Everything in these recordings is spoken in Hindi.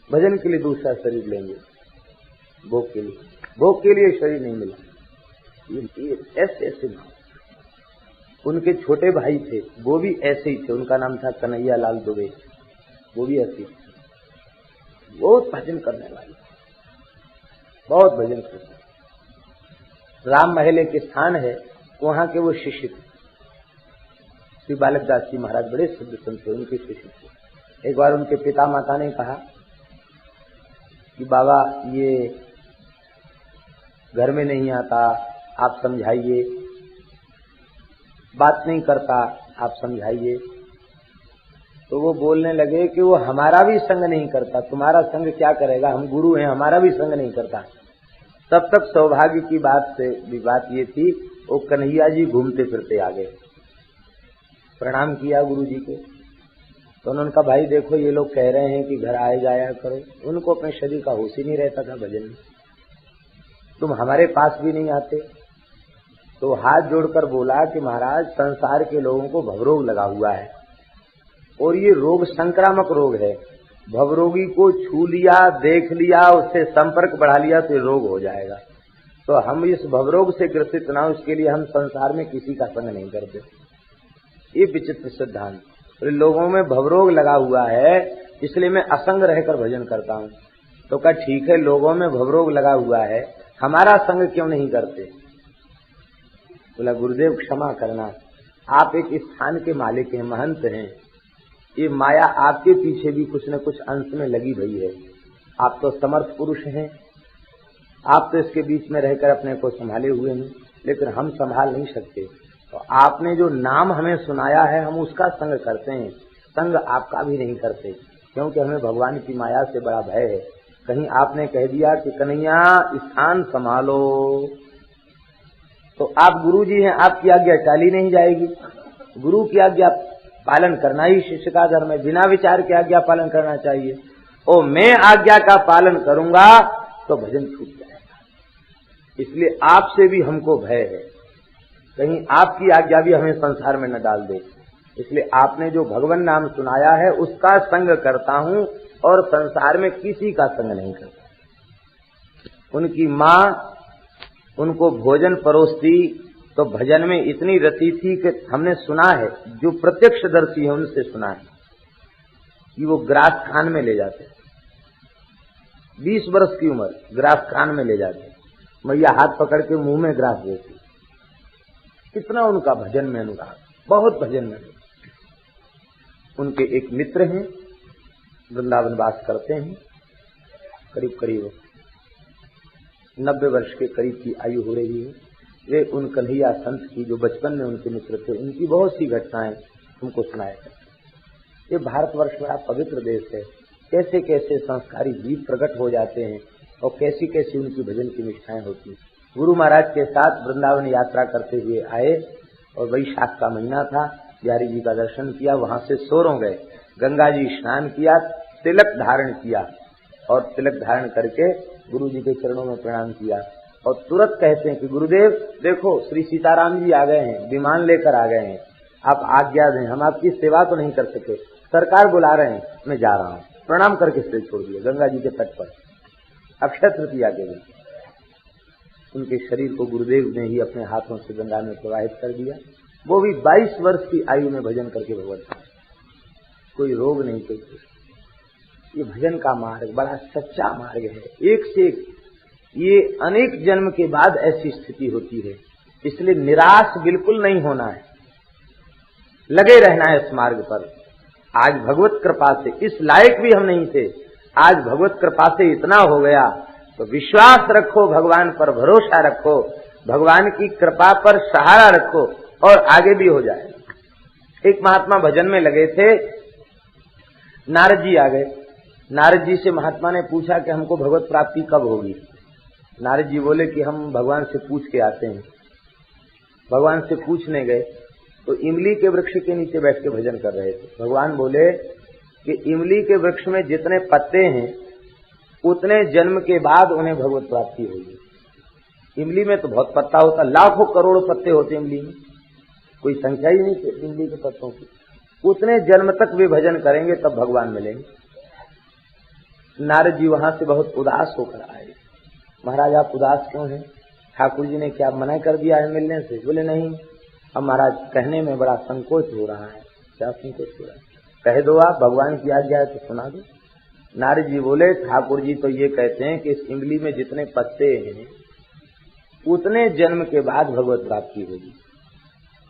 भजन के लिए दूसरा शरीर लेंगे, भोग के लिए शरीर नहीं मिला। ये ऐसे ऐसे उनके छोटे भाई थे, वो भी ऐसे ही थे, उनका नाम था कन्हैया लाल दुबे, वो भी ऐसे थे, बहुत भजन करने वाले, बहुत भजन करते। राम महले के स्थान है, वहां के वो शिष्य थे, श्री बालक दास जी महाराज बड़े सिद्ध संत थे, उनके शिष्य थे। एक बार उनके पिता माता ने कहा कि बाबा ये घर में नहीं आता, आप समझाइए, बात नहीं करता, आप समझाइए। तो वो बोलने लगे कि वो हमारा भी संग नहीं करता, तुम्हारा संग क्या करेगा, हम गुरु हैं, हमारा भी संग नहीं करता। तब तक सौभाग्य की बात ये थी, वो कन्हैया जी घूमते फिरते आ गए, प्रणाम किया गुरु जी को। तो उन्होंने कहा भाई देखो ये लोग कह रहे हैं कि घर आए जाया करो, उनको अपने शरीर का होश ही नहीं रहता था भजन में, तुम हमारे पास भी नहीं आते। तो हाथ जोड़कर बोला कि महाराज संसार के लोगों को भवरोग लगा हुआ है और ये रोग संक्रामक रोग है, भवरोगी को छू लिया, देख लिया, उससे संपर्क बढ़ा लिया तो ये रोग हो जाएगा। तो हम इस भवरोग से ग्रसित ना हो, इसके लिए हम संसार में किसी का संग नहीं करते। ये विचित्र सिद्धांत, लोगों में भवरोग लगा हुआ है इसलिए मैं असंग रहकर भजन करता हूँ। तो कहा ठीक है, लोगों में भवरोग लगा हुआ है, हमारा संग क्यों नहीं करते। बोला गुरुदेव क्षमा करना, आप एक स्थान के मालिक हैं, महंत हैं, ये माया आपके पीछे भी कुछ न कुछ अंश में लगी हुई है, आप तो समर्थ पुरुष हैं, आप तो इसके बीच में रहकर अपने को संभाले हुए हैं, लेकिन हम संभाल नहीं सकते। तो आपने जो नाम हमें सुनाया है हम उसका संग करते हैं, संग आपका भी नहीं करते, क्योंकि हमें भगवान की माया से बड़ा भय है। कहीं आपने कह दिया कि कन्हैया स्थान संभालो, तो आप गुरु जी हैं, आपकी आज्ञा टाली नहीं जाएगी। गुरु की आज्ञा पालन करना ही शिष्य का धर्म है, बिना विचार के आज्ञा पालन करना चाहिए। और मैं आज्ञा का पालन करूंगा तो भजन छूट जाएगा, इसलिए आपसे भी हमको भय है, कहीं आपकी आज्ञा भी हमें संसार में न डाल दे। इसलिए आपने जो भगवान नाम सुनाया है उसका संग करता हूं और संसार में किसी का संग नहीं करता। उनकी माँ उनको भोजन परोसती तो भजन में इतनी रति थी कि हमने सुना है, जो प्रत्यक्षदर्शी है उनसे सुना है कि वो ग्रास खान में ले जाते, 20 वर्ष की उम्र, ग्रास खान में ले जाते, मैया हाथ पकड़ के मुंह में ग्रास देती। कितना उनका भजन में अनुराग, बहुत भजन में। उनके एक मित्र हैं, वृंदावन वास करते हैं, करीब करीब 90 वर्ष के करीब की आयु हो रही है। वे उन कन्हैया संत की जो बचपन में उनके मित्र थे, उनकी बहुत सी घटनाएं हमको सुनाया करते। ये भारतवर्ष बड़ा पवित्र देश है, कैसे कैसे संस्कारी जीव प्रकट हो जाते हैं और कैसी कैसी उनकी भजन की निष्ठाएं होती हैं। गुरु महाराज के साथ वृंदावन यात्रा करते हुए आए और वैशाख का महीना था, बिहारी जी का दर्शन किया, वहां से सोरों गए, गंगा जी स्नान किया, तिलक धारण किया और तिलक धारण करके गुरु जी के चरणों में प्रणाम किया और तुरंत कहते हैं कि गुरुदेव देखो श्री सीताराम जी आ गए हैं, विमान लेकर आ गए हैं, आप आज्ञा दें, हम आपकी सेवा तो नहीं कर सके, सरकार बुला रहे हैं, मैं जा रहा हूँ। प्रणाम करके स्थिर छोड़ दिया गंगा जी के तट पर, अक्षय तृतीया के दिन। उनके शरीर को गुरुदेव ने ही अपने हाथों से गंगा में प्रवाहित कर दिया। वो भी 22 वर्ष की आयु में भजन करके भगवत, कोई रोग नहीं, कोई। ये भजन का मार्ग बड़ा सच्चा मार्ग है, एक से एक। ये अनेक जन्म के बाद ऐसी स्थिति होती है, इसलिए निराश बिल्कुल नहीं होना है, लगे रहना है इस मार्ग पर। आज भगवत कृपा से, इस लायक भी हम नहीं थे, आज भगवत कृपा से इतना हो गया, तो विश्वास रखो, भगवान पर भरोसा रखो, भगवान की कृपा पर सहारा रखो और आगे भी हो जाएगा। एक महात्मा भजन में लगे थे, नारद जी आ गए। नारद जी से महात्मा ने पूछा कि हमको भगवत प्राप्ति कब होगी। नारद जी बोले कि हम भगवान से पूछ के आते हैं। भगवान से पूछने गए तो इमली के वृक्ष के नीचे बैठ के भजन कर रहे थे। भगवान बोले कि इमली के वृक्ष में जितने पत्ते हैं उतने जन्म के बाद उन्हें भगवत प्राप्ति होगी। इमली में तो बहुत पत्ता होता, लाखों करोड़ों पत्ते होते इमली में, कोई संख्या ही नहीं इमली के पत्तों की। उतने जन्म तक वे भजन करेंगे तब भगवान मिलेंगे। नारद जी वहां से बहुत उदास होकर आए। महाराज आप उदास क्यों हैं? ठाकुर जी ने क्या मना कर दिया है मिलने से? बोले नहीं, अब महाराज कहने में बड़ा संकोच हो रहा है। क्या संकोच हो रहा है? कह दो आप, भगवान की आज्ञा है तो सुना दो। नारद जी बोले ठाकुर जी तो ये कहते हैं कि इस इमली में जितने पत्ते हैं उतने जन्म के बाद भगवत प्राप्ति होगी।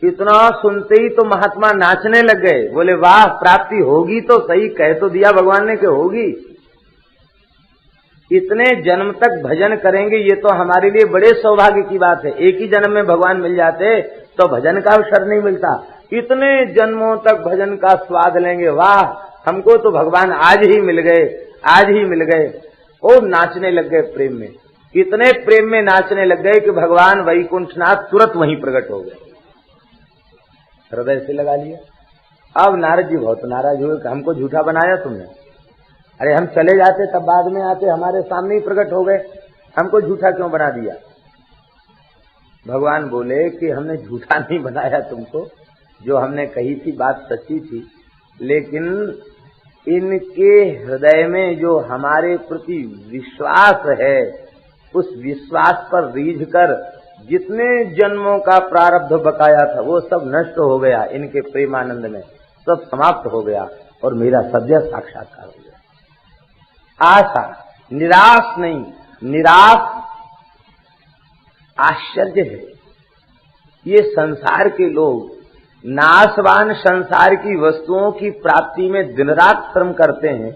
इतना सुनते ही तो महात्मा नाचने लग गए। बोले वाह, प्राप्ति होगी तो सही, कह तो दिया भगवान ने कि होगी। इतने जन्म तक भजन करेंगे, ये तो हमारे लिए बड़े सौभाग्य की बात है। एक ही जन्म में भगवान मिल जाते तो भजन का अवसर नहीं मिलता। इतने जन्मों तक भजन का स्वाद लेंगे, वाह, हमको तो भगवान आज ही मिल गए, आज ही मिल गए। वो नाचने लग गए प्रेम में, इतने प्रेम में नाचने लग गए कि भगवान वैकुंठनाथ तुरंत वहीं प्रकट हो गए, हृदय से लगा लिया। अब नारद जी बहुत नाराज हुए कि हमको झूठा बनाया तुमने। अरे हम चले जाते तब बाद में आते, हमारे सामने ही प्रकट हो गए, हमको झूठा क्यों बना दिया? भगवान बोले कि हमने झूठा नहीं बनाया तुमको, जो हमने कही थी बात सच्ची थी, लेकिन इनके हृदय में जो हमारे प्रति विश्वास है, उस विश्वास पर रीझ कर जितने जन्मों का प्रारब्ध बकाया था वो सब नष्ट हो गया, इनके प्रेमानंद में सब समाप्त हो गया और मेरा सद्य साक्षात्कार हो गया। आशा, निराश नहीं, निराश आश्चर्य है। ये संसार के लोग नाशवान संसार की वस्तुओं की प्राप्ति में दिन रात श्रम करते हैं,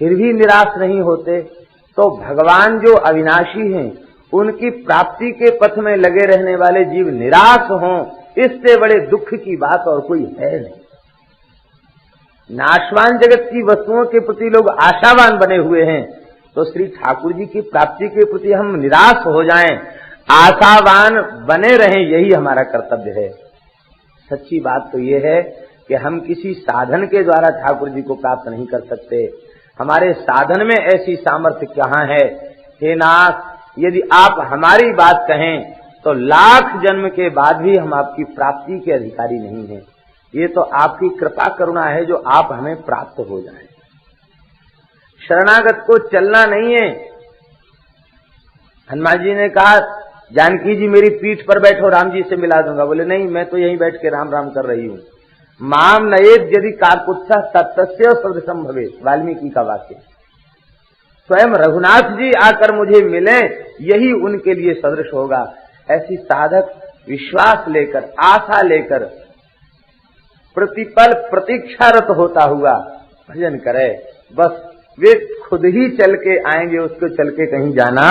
फिर भी निराश नहीं होते, तो भगवान जो अविनाशी हैं उनकी प्राप्ति के पथ में लगे रहने वाले जीव निराश हों, इससे बड़े दुख की बात और कोई है नहीं। नाशवान जगत की वस्तुओं के प्रति लोग आशावान बने हुए हैं, तो श्री ठाकुर जी की प्राप्ति के प्रति हम निराश हो जाएं, आशावान बने रहें, यही हमारा कर्तव्य है। सच्ची बात तो ये है कि हम किसी साधन के द्वारा ठाकुर जी को प्राप्त नहीं कर सकते। हमारे साधन में ऐसी सामर्थ्य कहाँ है? हे नाथ, यदि आप हमारी बात कहें तो लाख जन्म के बाद भी हम आपकी प्राप्ति के अधिकारी नहीं हैं। ये तो आपकी कृपा करुणा है जो आप हमें प्राप्त हो जाए। शरणागत को चलना नहीं है। हनुमान जी ने कहा जानकी जी मेरी पीठ पर बैठो, राम जी से मिला दूंगा। बोले नहीं, मैं तो यहीं बैठ के राम राम कर रही हूँ। माम नयेद यदि काकुत्सा तत्स्य सदृशम भवे, वाल्मीकि का वाक्य। स्वयं रघुनाथ जी आकर मुझे मिले, यही उनके लिए सदृश होगा। ऐसी साधक विश्वास लेकर, आशा लेकर, प्रतिपल प्रतीक्षारत होता हुआ भजन करे। बस वे खुद ही चल के आएंगे, उसको चल के कहीं जाना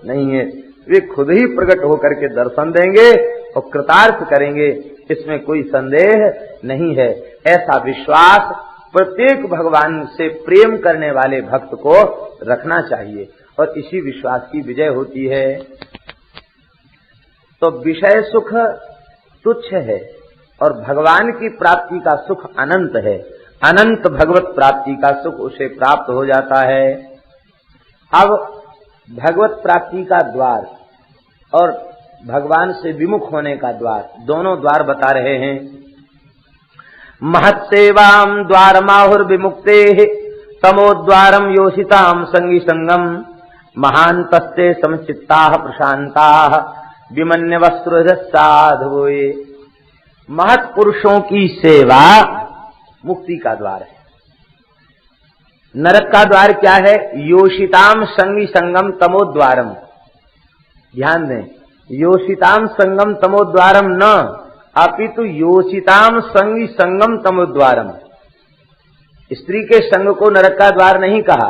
नहीं है। वे खुद ही प्रकट होकर के दर्शन देंगे और कृतार्थ करेंगे, इसमें कोई संदेह नहीं है। ऐसा विश्वास प्रत्येक भगवान से प्रेम करने वाले भक्त को रखना चाहिए और इसी विश्वास की विजय होती है। तो विषय सुख तुच्छ है और भगवान की प्राप्ति का सुख अनंत है। अनंत भगवत प्राप्ति का सुख उसे प्राप्त हो जाता है। अब भगवत प्राप्ति का द्वार और भगवान से विमुख होने का द्वार, दोनों द्वार बता रहे हैं। महत्सेवाम द्वारमाहुर विमुक्ते तमोद्वारम योषिताम संगी संगम महांतस्ते समचित्ता प्रशांता विमन्यवस्त्र साधुए। महत् पुरुषों की सेवा मुक्ति का द्वार है। नरक का द्वार क्या है? योषिताम संगी संगम तमोद्वारम। ध्यान दें, योषिताम संगम तमोद्वारम न, अपितु योषिताम संगी संगम तमोद्वारम। स्त्री के संग को नरक का द्वार नहीं कहा।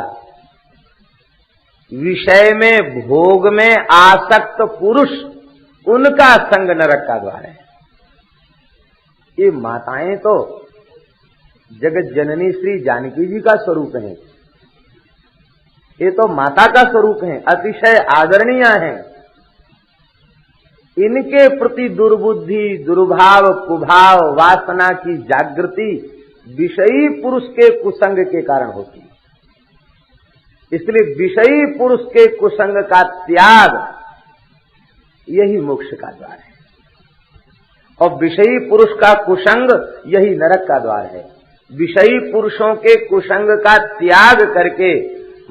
विषय में, भोग में आसक्त पुरुष, उनका संग नरक का द्वार है। ये माताएं तो जगत जननी श्री जानकी जी का स्वरूप है। ये तो माता का स्वरूप है, अतिशय आदरणीय है। इनके प्रति दुर्बुद्धि, दुर्भाव, कुभाव, वासना की जागृति विषयी पुरुष के कुसंग के कारण होती है। इसलिए विषयी पुरुष के कुसंग का त्याग यही मोक्ष का द्वार है और विषयी पुरुष का कुसंग यही नरक का द्वार है। विषयी पुरुषों के कुसंग का त्याग करके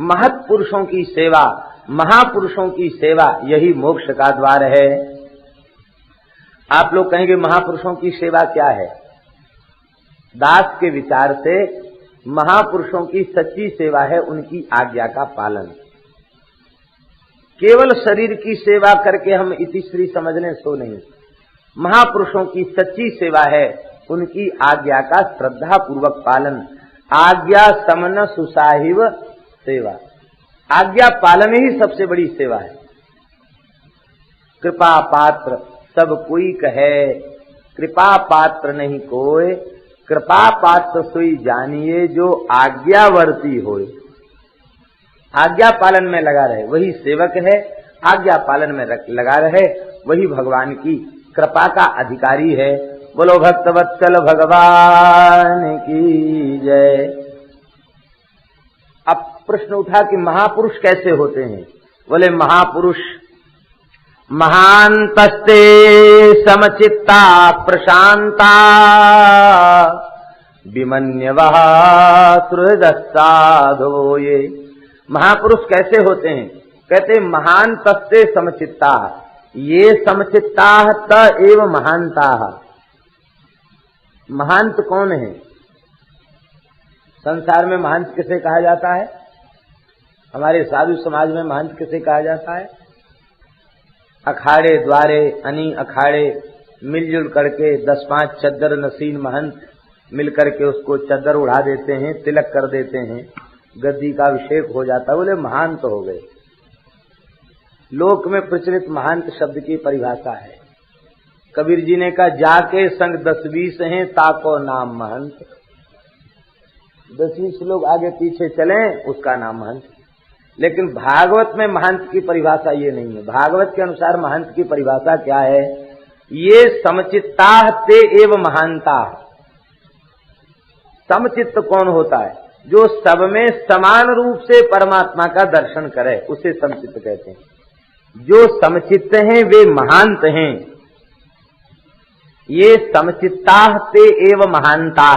महत् पुरुषों की सेवा, महापुरुषों की सेवा, यही मोक्ष का द्वार है। आप लोग कहेंगे महापुरुषों की सेवा क्या है? दास के विचार से महापुरुषों की सच्ची सेवा है उनकी आज्ञा का पालन। केवल शरीर की सेवा करके हम इतिश्री समझने सो नहीं। महापुरुषों की सच्ची सेवा है उनकी आज्ञा का श्रद्धा पूर्वक पालन। आज्ञा समन सुसाहिव सेवा, आज्ञा पालन ही सबसे बड़ी सेवा है। कृपा पात्र सब कोई कहे, कृपा पात्र नहीं कोय, कृपा पात्र सोई जानिए जो आज्ञावर्ती होए। आज्ञा पालन में लगा रहे वही सेवक है, आज्ञा पालन में लगा रहे वही भगवान की कृपा का अधिकारी है। बोलो भक्तवत्सल भगवान की जय। अब प्रश्न उठा कि महापुरुष कैसे होते हैं? बोले महापुरुष महांतस्ते समचित्ता प्रशांता विमन्यवः सुहृदस्साधो। ये महापुरुष कैसे होते हैं? कहते महांतस्ते समचित्ता, ये समचित्ता त एव महानता। महांत कौन है? संसार में महंत किसे कहा जाता है? हमारे साधु समाज में महंत किसे कहा जाता है? अखाड़े द्वारे अनी अखाड़े मिलजुल करके 10-5 चद्दर नसीन महंत मिल करके उसको चद्दर उड़ा देते हैं, तिलक कर देते हैं, गद्दी का अभिषेक हो जाता है, बोले महंत हो गए। लोक में प्रचलित महंत शब्द की परिभाषा है। कबीर जी ने कहा जाके संग 10-20 हैं ताको नाम महंत। 10-20 लोग आगे पीछे चलें उसका नाम महंत। लेकिन भागवत में महंत की परिभाषा ये नहीं है। भागवत के अनुसार महंत की परिभाषा क्या है? ये समचित्ता ते एव महानता। समचित्त कौन होता है? जो सब में समान रूप से परमात्मा का दर्शन करे उसे समचित्त कहते हैं। जो समचित्त हैं वे महांत हैं। ये समचित्ता ते एव महानता,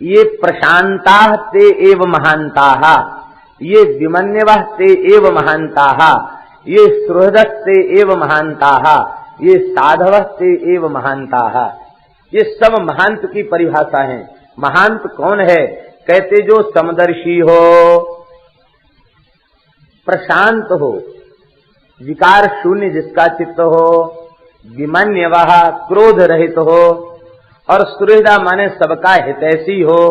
ये प्रशांता ते एव महानता, ये विमन्यवः ते एव महानता, ये सुहृदः ते एव महानता, ये साधवः ते एव महानता। ये सब महांत की परिभाषा है। महांत कौन है? कहते जो समदर्शी हो, प्रशांत हो, विकार शून्य जिसका चित्त हो, विमन्यवः क्रोध रहित हो, और सुहृदा माने सबका हितैषी हो,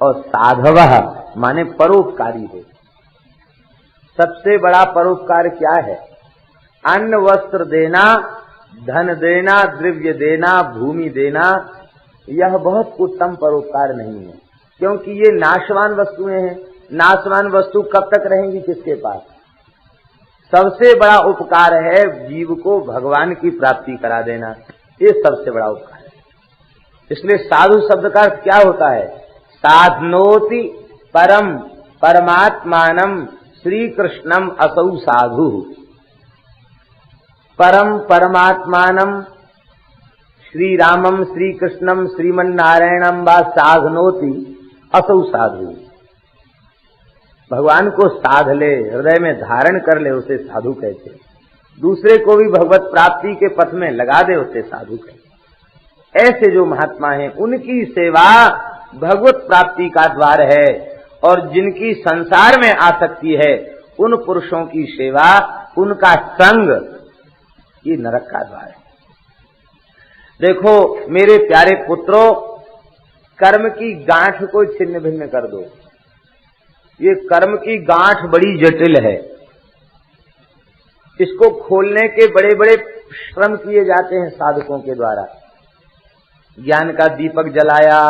और साधवः माने परोपकारी हो। सबसे बड़ा परोपकार क्या है? अन्न वस्त्र देना, धन देना, द्रव्य देना, भूमि देना, यह बहुत उत्तम परोपकार नहीं है, क्योंकि ये नाशवान वस्तुएं हैं। नाशवान वस्तु कब तक रहेंगी किसके पास? सबसे बड़ा उपकार है जीव को भगवान की प्राप्ति करा देना, ये सबसे बड़ा उपकार है। इसलिए साधु शब्द का अर्थ क्या होता है? साधनोति परम परमात्मानम श्री कृष्णम असौ साधु। परम परमात्मानम श्री रामम श्री कृष्णम श्रीमन्नारायणम व साधनोति असौ साधु। भगवान को साध ले, हृदय में धारण कर ले, उसे साधु कहते। दूसरे को भी भगवत प्राप्ति के पथ में लगा दे, उसे साधु कहते। ऐसे जो महात्मा हैं उनकी सेवा भगवत प्राप्ति का द्वार है, और जिनकी संसार में आसक्ति है उन पुरुषों की सेवा, उनका संग, ये नरक का द्वार है। देखो मेरे प्यारे पुत्रों, कर्म की गांठ को छिन्न भिन्न कर दो। ये कर्म की गांठ बड़ी जटिल है, इसको खोलने के बड़े बड़े श्रम किए जाते हैं साधकों के द्वारा। ज्ञान का दीपक जलाया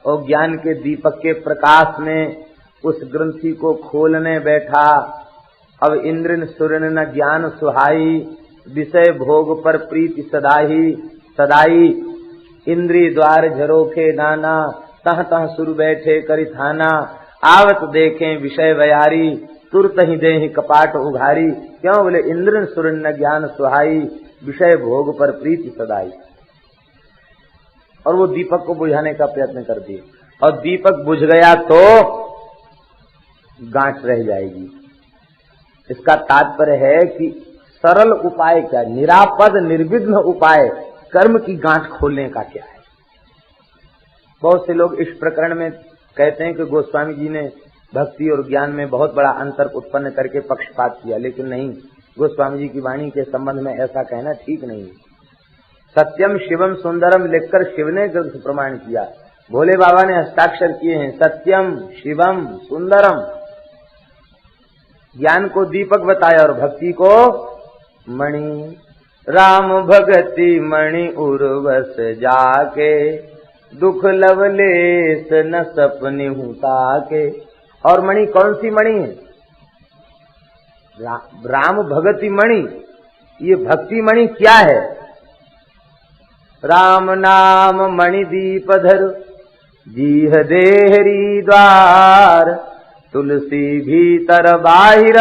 और ज्ञान के दीपक के प्रकाश में उस ग्रंथि को खोलने बैठा। अब इंद्रन सुरन न ज्ञान सुहाई, विषय भोग पर प्रीति सदाही सदाई। इंद्री द्वार झरोखे नाना, तह तह सुर बैठे करिथाना। आवत देखें विषय वयारी, तुरत ही देहि कपाट उघारी। क्यों? बोले इंद्रन सुरन न ज्ञान सुहाई, विषय भोग पर प्रीति सदाई। और वो दीपक को बुझाने का प्रयत्न कर दिए, और दीपक बुझ गया तो गांठ रह जाएगी। इसका तात्पर्य है कि सरल उपाय क्या, निरापद निर्विघ्न उपाय कर्म की गांठ खोलने का क्या है। बहुत से लोग इस प्रकरण में कहते हैं कि गोस्वामी जी ने भक्ति और ज्ञान में बहुत बड़ा अंतर उत्पन्न करके पक्षपात किया, लेकिन नहीं, गोस्वामी जी की वाणी के संबंध में ऐसा कहना ठीक नहीं। सत्यम शिवम सुंदरम लिखकर शिव ने ग्रंथ प्रमाण किया, भोले बाबा ने हस्ताक्षर किए हैं, सत्यम शिवम सुंदरम। ज्ञान को दीपक बताया और भक्ति को मणि। राम भगति मणि उर्वस जाके, दुख लवलेस न सपने हुता के। और मणि कौन सी मणि है? राम भगति मणि। ये भक्ति मणि क्या है? राम नाम मणि दीप धर, जीह देहरी द्वार। तुलसी भीतर बाहिर,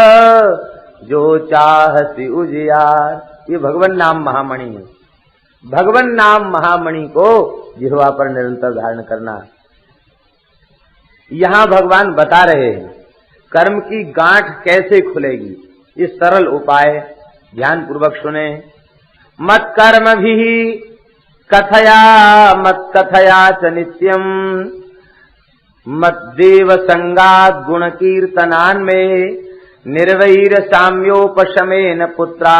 जो चाहसी उजियार। ये भगवन नाम महामणि है। भगवन नाम महामणि को जिह्वा पर निरंतर धारण करना। यहां भगवान बता रहे हैं कर्म की गांठ कैसे खुलेगी। ये सरल उपाय ध्यान पूर्वक सुने। मत कर्म भी कथया मत कथया च नित्यम, मत देव संगात गुण कीर्तनान में, निर्वैर साम्योपशमेन पुत्रा,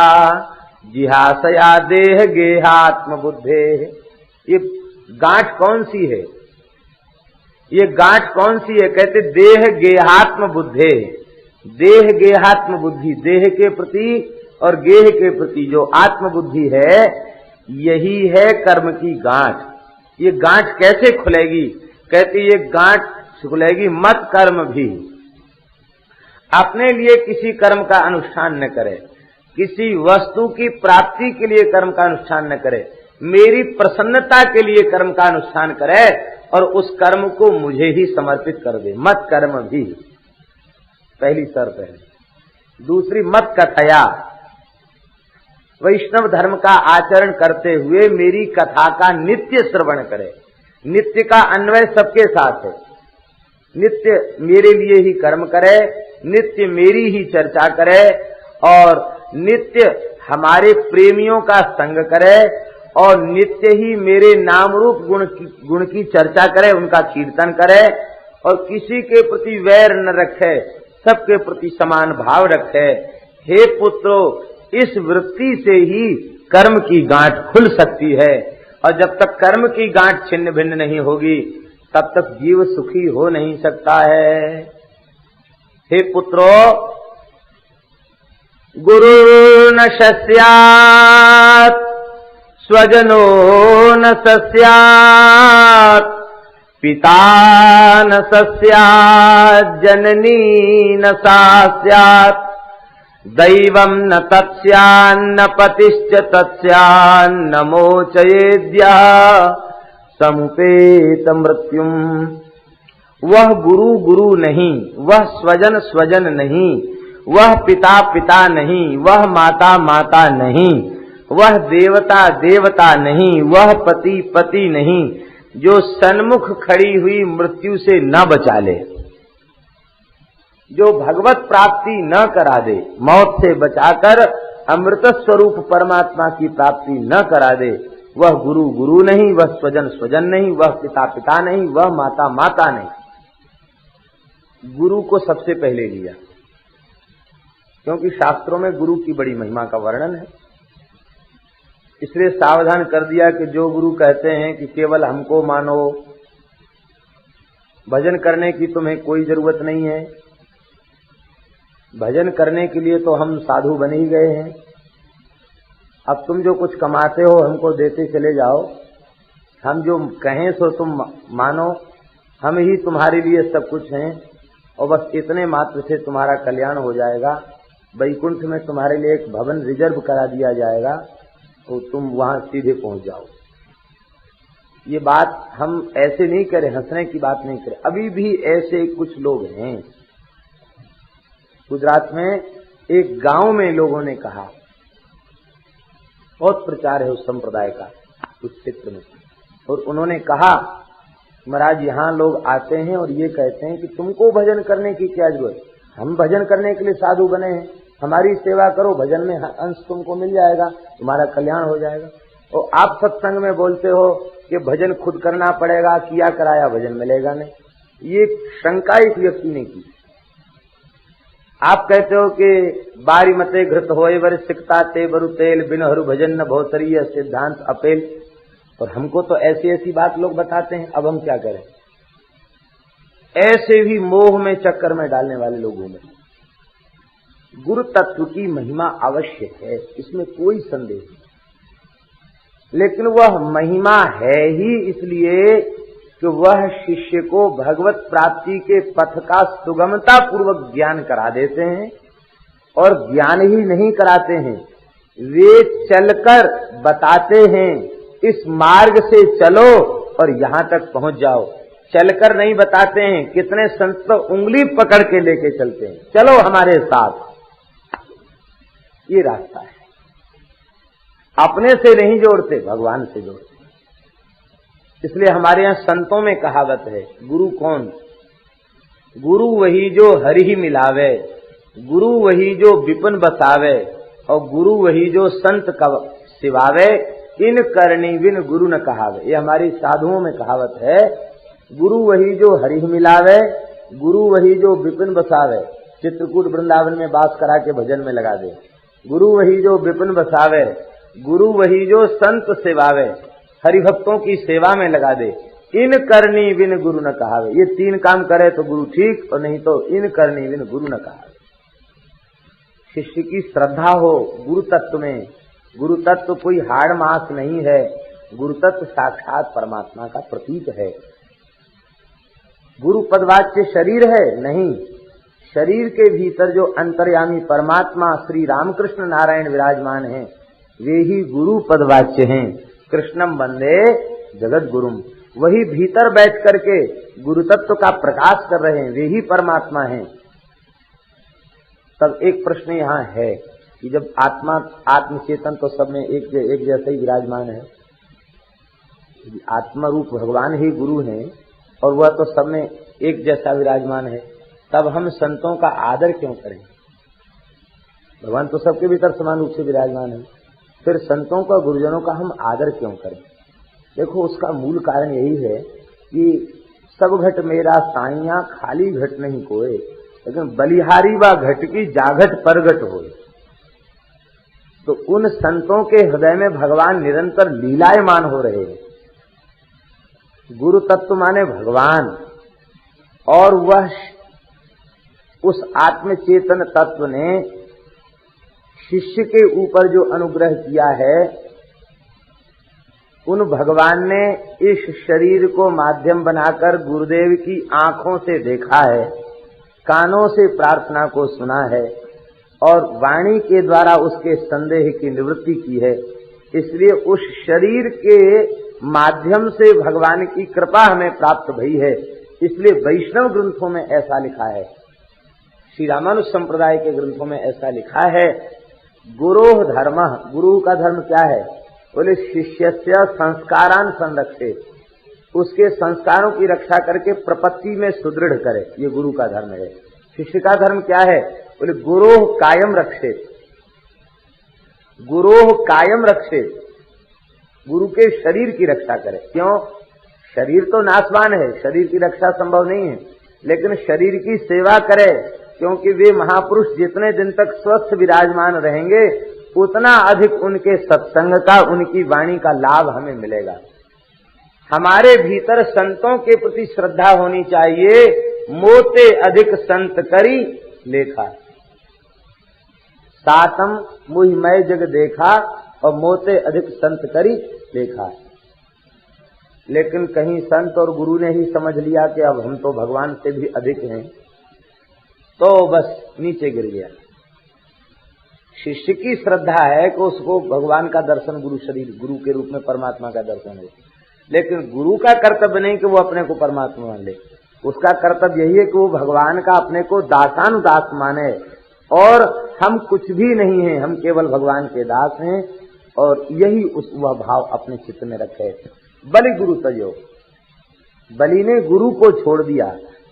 जिहासया देह गेहात्म बुद्धे। ये गांठ कौन सी है? ये गांठ कौन सी है? कहते देह गेहात्म बुद्धे। देह गेहात्म बुद्धि, देह के प्रति और गेह के प्रति जो आत्म बुद्धि है, यही है कर्म की गांठ। ये गांठ कैसे खुलेगी? कहते ये गांठ खुलेगी मत कर्म भी। अपने लिए किसी कर्म का अनुष्ठान न करे, किसी वस्तु की प्राप्ति के लिए कर्म का अनुष्ठान न करे, मेरी प्रसन्नता के लिए कर्म का अनुष्ठान करे और उस कर्म को मुझे ही समर्पित कर दे। मत कर्म भी पहली शर्त है। दूसरी मत कथया, वैष्णव धर्म का आचरण करते हुए मेरी कथा का नित्य श्रवण करे। नित्य का अन्वय सबके साथ है। नित्य मेरे लिए ही कर्म करे, नित्य मेरी ही चर्चा करे और नित्य हमारे प्रेमियों का संग करे और नित्य ही मेरे नाम रूप गुण की चर्चा करे, उनका कीर्तन करे और किसी के प्रति वैर न रखे, सबके प्रति समान भाव रखे। हे पुत्रो, इस वृत्ति से ही कर्म की गांठ खुल सकती है और जब तक कर्म की गांठ छिन्न भिन्न नहीं होगी तब तक जीव सुखी हो नहीं सकता है। हे पुत्रो, गुरु न सस्यात्, स्वजनो न सस्यात्, पिता न सस्यात्, जननी न सा स्यात्, दैवं न तत्स्यान्न पतिश्च तत्स्यान्न मोचयेद्यः समुपेत मृत्युम। वह गुरु गुरु नहीं, वह स्वजन स्वजन नहीं, वह पिता पिता नहीं, वह माता माता नहीं, वह देवता देवता नहीं, वह पति पति नहीं, जो सन्मुख खड़ी हुई मृत्यु से न बचा ले, जो भगवत प्राप्ति न करा दे, मौत से बचाकर अमृत स्वरूप परमात्मा की प्राप्ति न करा दे, वह गुरु गुरु नहीं, वह स्वजन स्वजन नहीं, वह पिता पिता नहीं, वह माता माता नहीं। गुरु को सबसे पहले लिया क्योंकि शास्त्रों में गुरु की बड़ी महिमा का वर्णन है। इसलिए सावधान कर दिया कि जो गुरु कहते हैं कि केवल हमको मानो, भजन करने की तुम्हें कोई जरूरत नहीं है, भजन करने के लिए तो हम साधु बन ही गए हैं, अब तुम जो कुछ कमाते हो हमको देते चले जाओ, हम जो कहें सो तुम मानो, हम ही तुम्हारे लिए सब कुछ हैं और बस इतने मात्र से तुम्हारा कल्याण हो जाएगा। वैकुंठ में तुम्हारे लिए एक भवन रिजर्व करा दिया जाएगा तो तुम वहां सीधे पहुंच जाओ। ये बात हम ऐसे नहीं करें, हंसने की बात नहीं करें, अभी भी ऐसे कुछ लोग हैं। गुजरात में एक गांव में लोगों ने कहा, बहुत प्रचार है उस संप्रदाय का उस क्षेत्र में, और उन्होंने कहा महाराज यहाँ लोग आते हैं और ये कहते हैं कि तुमको भजन करने की क्या जरूरत, हम भजन करने के लिए साधु बने हैं, हमारी सेवा करो, भजन में अंश तुमको मिल जाएगा, तुम्हारा कल्याण हो जाएगा। और आप सत्संग में बोलते हो कि भजन खुद करना पड़ेगा, किया कराया भजन मिलेगा नहीं। ये शंका इस व्यक्ति ने की। आप कहते हो कि बारी मते घृत होए वर सिकता ते बरु तेल, बिन हरु भजन न भोतरीय सिद्धांत अपेल। और हमको तो ऐसी ऐसी बात लोग बताते हैं, अब हम क्या करें। ऐसे भी मोह में चक्कर में डालने वाले लोगों में गुरु तत्व की महिमा अवश्य है, इसमें कोई संदेह नहीं, लेकिन वह महिमा है ही इसलिए कि वह शिष्य को भगवत प्राप्ति के पथ का सुगमता पूर्वक ज्ञान करा देते हैं। और ज्ञान ही नहीं कराते हैं, वे चलकर बताते हैं, इस मार्ग से चलो और यहां तक पहुंच जाओ। चलकर नहीं बताते हैं, कितने संत तो उंगली पकड़ के लेके चलते हैं, चलो हमारे साथ, ये रास्ता है। अपने से नहीं जोड़ते, भगवान से जोड़ते। इसलिए हमारे यहाँ संतों में कहावत है, गुरु कौन? गुरु वही जो हरि ही मिलावे, गुरु वही जो विपिन बसावे, और गुरु वही जो संत सिवावे, इन करनी बिन गुरु न कहावे। ये हमारी साधुओं में कहावत है, गुरु वही जो हरि ही मिलावे, गुरु वही जो विपिन बसावे, चित्रकूट वृंदावन में बास करा के भजन में लगा दे। गुरु वही जो विपिन बसावे, गुरु वही जो संत सेवावे, हरिभक्तों की सेवा में लगा दे। इन करनी बिन गुरु न कहावे। ये तीन काम करे तो गुरु ठीक, और नहीं तो इन करनी बिन गुरु न कहावे। शिष्य की श्रद्धा हो गुरु तत्व में। गुरु तत्व कोई हाड़ मास नहीं है, गुरु तत्व साक्षात परमात्मा का प्रतीक है। गुरु पदवाच्य शरीर है नहीं, शरीर के भीतर जो अंतर्यामी परमात्मा श्री रामकृष्ण नारायण विराजमान हैं, वे ही गुरु पदवाच्य हैं। कृष्णम वंदे जगत गुरुम, वही भीतर बैठ करके गुरु तत्व का प्रकाश कर रहे हैं, वे ही परमात्मा हैं। तब एक प्रश्न यहाँ है कि जब आत्मा आत्मचेतन तो सब में एक जैसे ही विराजमान है, आत्मा रूप भगवान ही गुरु हैं और वह तो सब में एक जैसा विराजमान है, तब हम संतों का आदर क्यों करें? भगवान तो सबके भीतर समान रूप से विराजमान है, फिर संतों का गुरुजनों का हम आदर क्यों करें? देखो, उसका मूल कारण यही है कि सब घट मेरा साइया, खाली घट नहीं कोय, लेकिन बलिहारी व घट की जाघट परगट होए। तो उन संतों के हृदय में भगवान निरंतर लीलायमान हो रहे हैं। गुरु तत्व माने भगवान, और वह उस आत्मचेतन तत्व ने शिष्य के ऊपर जो अनुग्रह किया है, उन भगवान ने इस शरीर को माध्यम बनाकर गुरुदेव की आंखों से देखा है, कानों से प्रार्थना को सुना है और वाणी के द्वारा उसके संदेह की निवृत्ति की है। इसलिए उस शरीर के माध्यम से भगवान की कृपा हमें प्राप्त भई है। इसलिए वैष्णव ग्रंथों में ऐसा लिखा है, श्री रामानुज संप्रदाय के ग्रंथों में ऐसा लिखा है, गुरोः धर्मः, गुरु का धर्म क्या है? बोले शिष्यस्य संस्कारान संरक्षेत, उसके संस्कारों की रक्षा करके प्रपत्ति में सुदृढ़ करे, ये गुरु का धर्म है। शिष्य का धर्म क्या है? बोले गुरोः कायम रक्षेत, गुरोः कायम रक्षेत, गुरु के शरीर की रक्षा करे। क्यों? शरीर तो नाशवान है, शरीर की रक्षा संभव नहीं है, लेकिन शरीर की सेवा करे, क्योंकि वे महापुरुष जितने दिन तक स्वस्थ विराजमान रहेंगे, उतना अधिक उनके सत्संग का, उनकी वाणी का लाभ हमें मिलेगा। हमारे भीतर संतों के प्रति श्रद्धा होनी चाहिए। मोते अधिक संत करी लेखा, सातम मुहि मैं जग देखा, और मोते अधिक संत करी लेखा। लेकिन कहीं संत और गुरु ने ही समझ लिया कि अब हम तो भगवान से भी अधिक हैं, तो बस नीचे गिर गया। शिष्य की श्रद्धा है कि उसको भगवान का दर्शन, गुरु शरीर, गुरु के रूप में परमात्मा का दर्शन हो, लेकिन गुरु का कर्तव्य नहीं कि वो अपने को परमात्मा मान ले। उसका कर्तव्य यही है कि वो भगवान का अपने को दासानुदास माने, और हम कुछ भी नहीं हैं, हम केवल भगवान के दास हैं, और यही वह भाव अपने चित्त में रखे। बलि गुरु तजो, बलि ने गुरु को छोड़ दिया,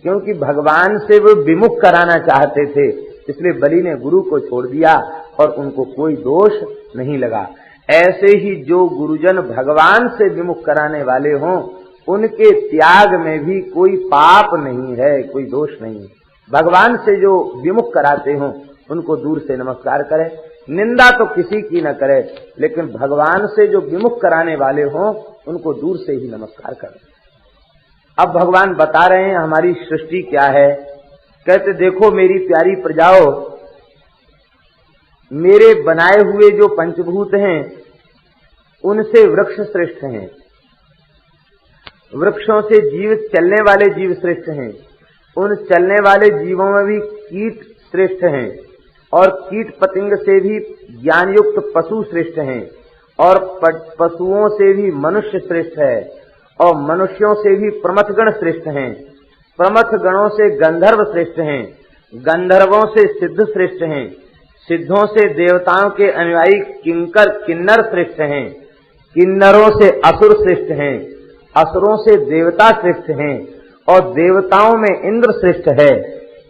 क्योंकि भगवान से वो विमुख कराना चाहते थे, इसलिए बलि ने गुरु को छोड़ दिया और उनको कोई दोष नहीं लगा। ऐसे ही जो गुरुजन भगवान से विमुख कराने वाले हों, उनके त्याग में भी कोई पाप नहीं है, कोई दोष नहीं है। भगवान से जो विमुख कराते हों उनको दूर से नमस्कार करें, निंदा तो किसी की न करे, लेकिन भगवान से जो विमुख कराने वाले हों उनको दूर से ही नमस्कार करें। अब भगवान बता रहे हैं हमारी सृष्टि क्या है। कहते देखो मेरी प्यारी प्रजाओं, मेरे बनाए हुए जो पंचभूत हैं उनसे वृक्ष श्रेष्ठ हैं, वृक्षों से जीव चलने वाले जीव श्रेष्ठ हैं, उन चलने वाले जीवों में भी कीट श्रेष्ठ हैं, और कीट पतंग से भी ज्ञान युक्त पशु श्रेष्ठ हैं, और पशुओं से भी मनुष्य श्रेष्ठ है, और मनुष्यों से भी प्रमथगण श्रेष्ठ हैं, प्रमथ गणों से गंधर्व श्रेष्ठ हैं, गंधर्वों से सिद्ध श्रेष्ठ हैं, सिद्धों से देवताओं के अनुयायी किन्नर श्रेष्ठ हैं, किन्नरों से असुर श्रेष्ठ हैं, असुरों से देवता श्रेष्ठ हैं, और देवताओं में इंद्र श्रेष्ठ है,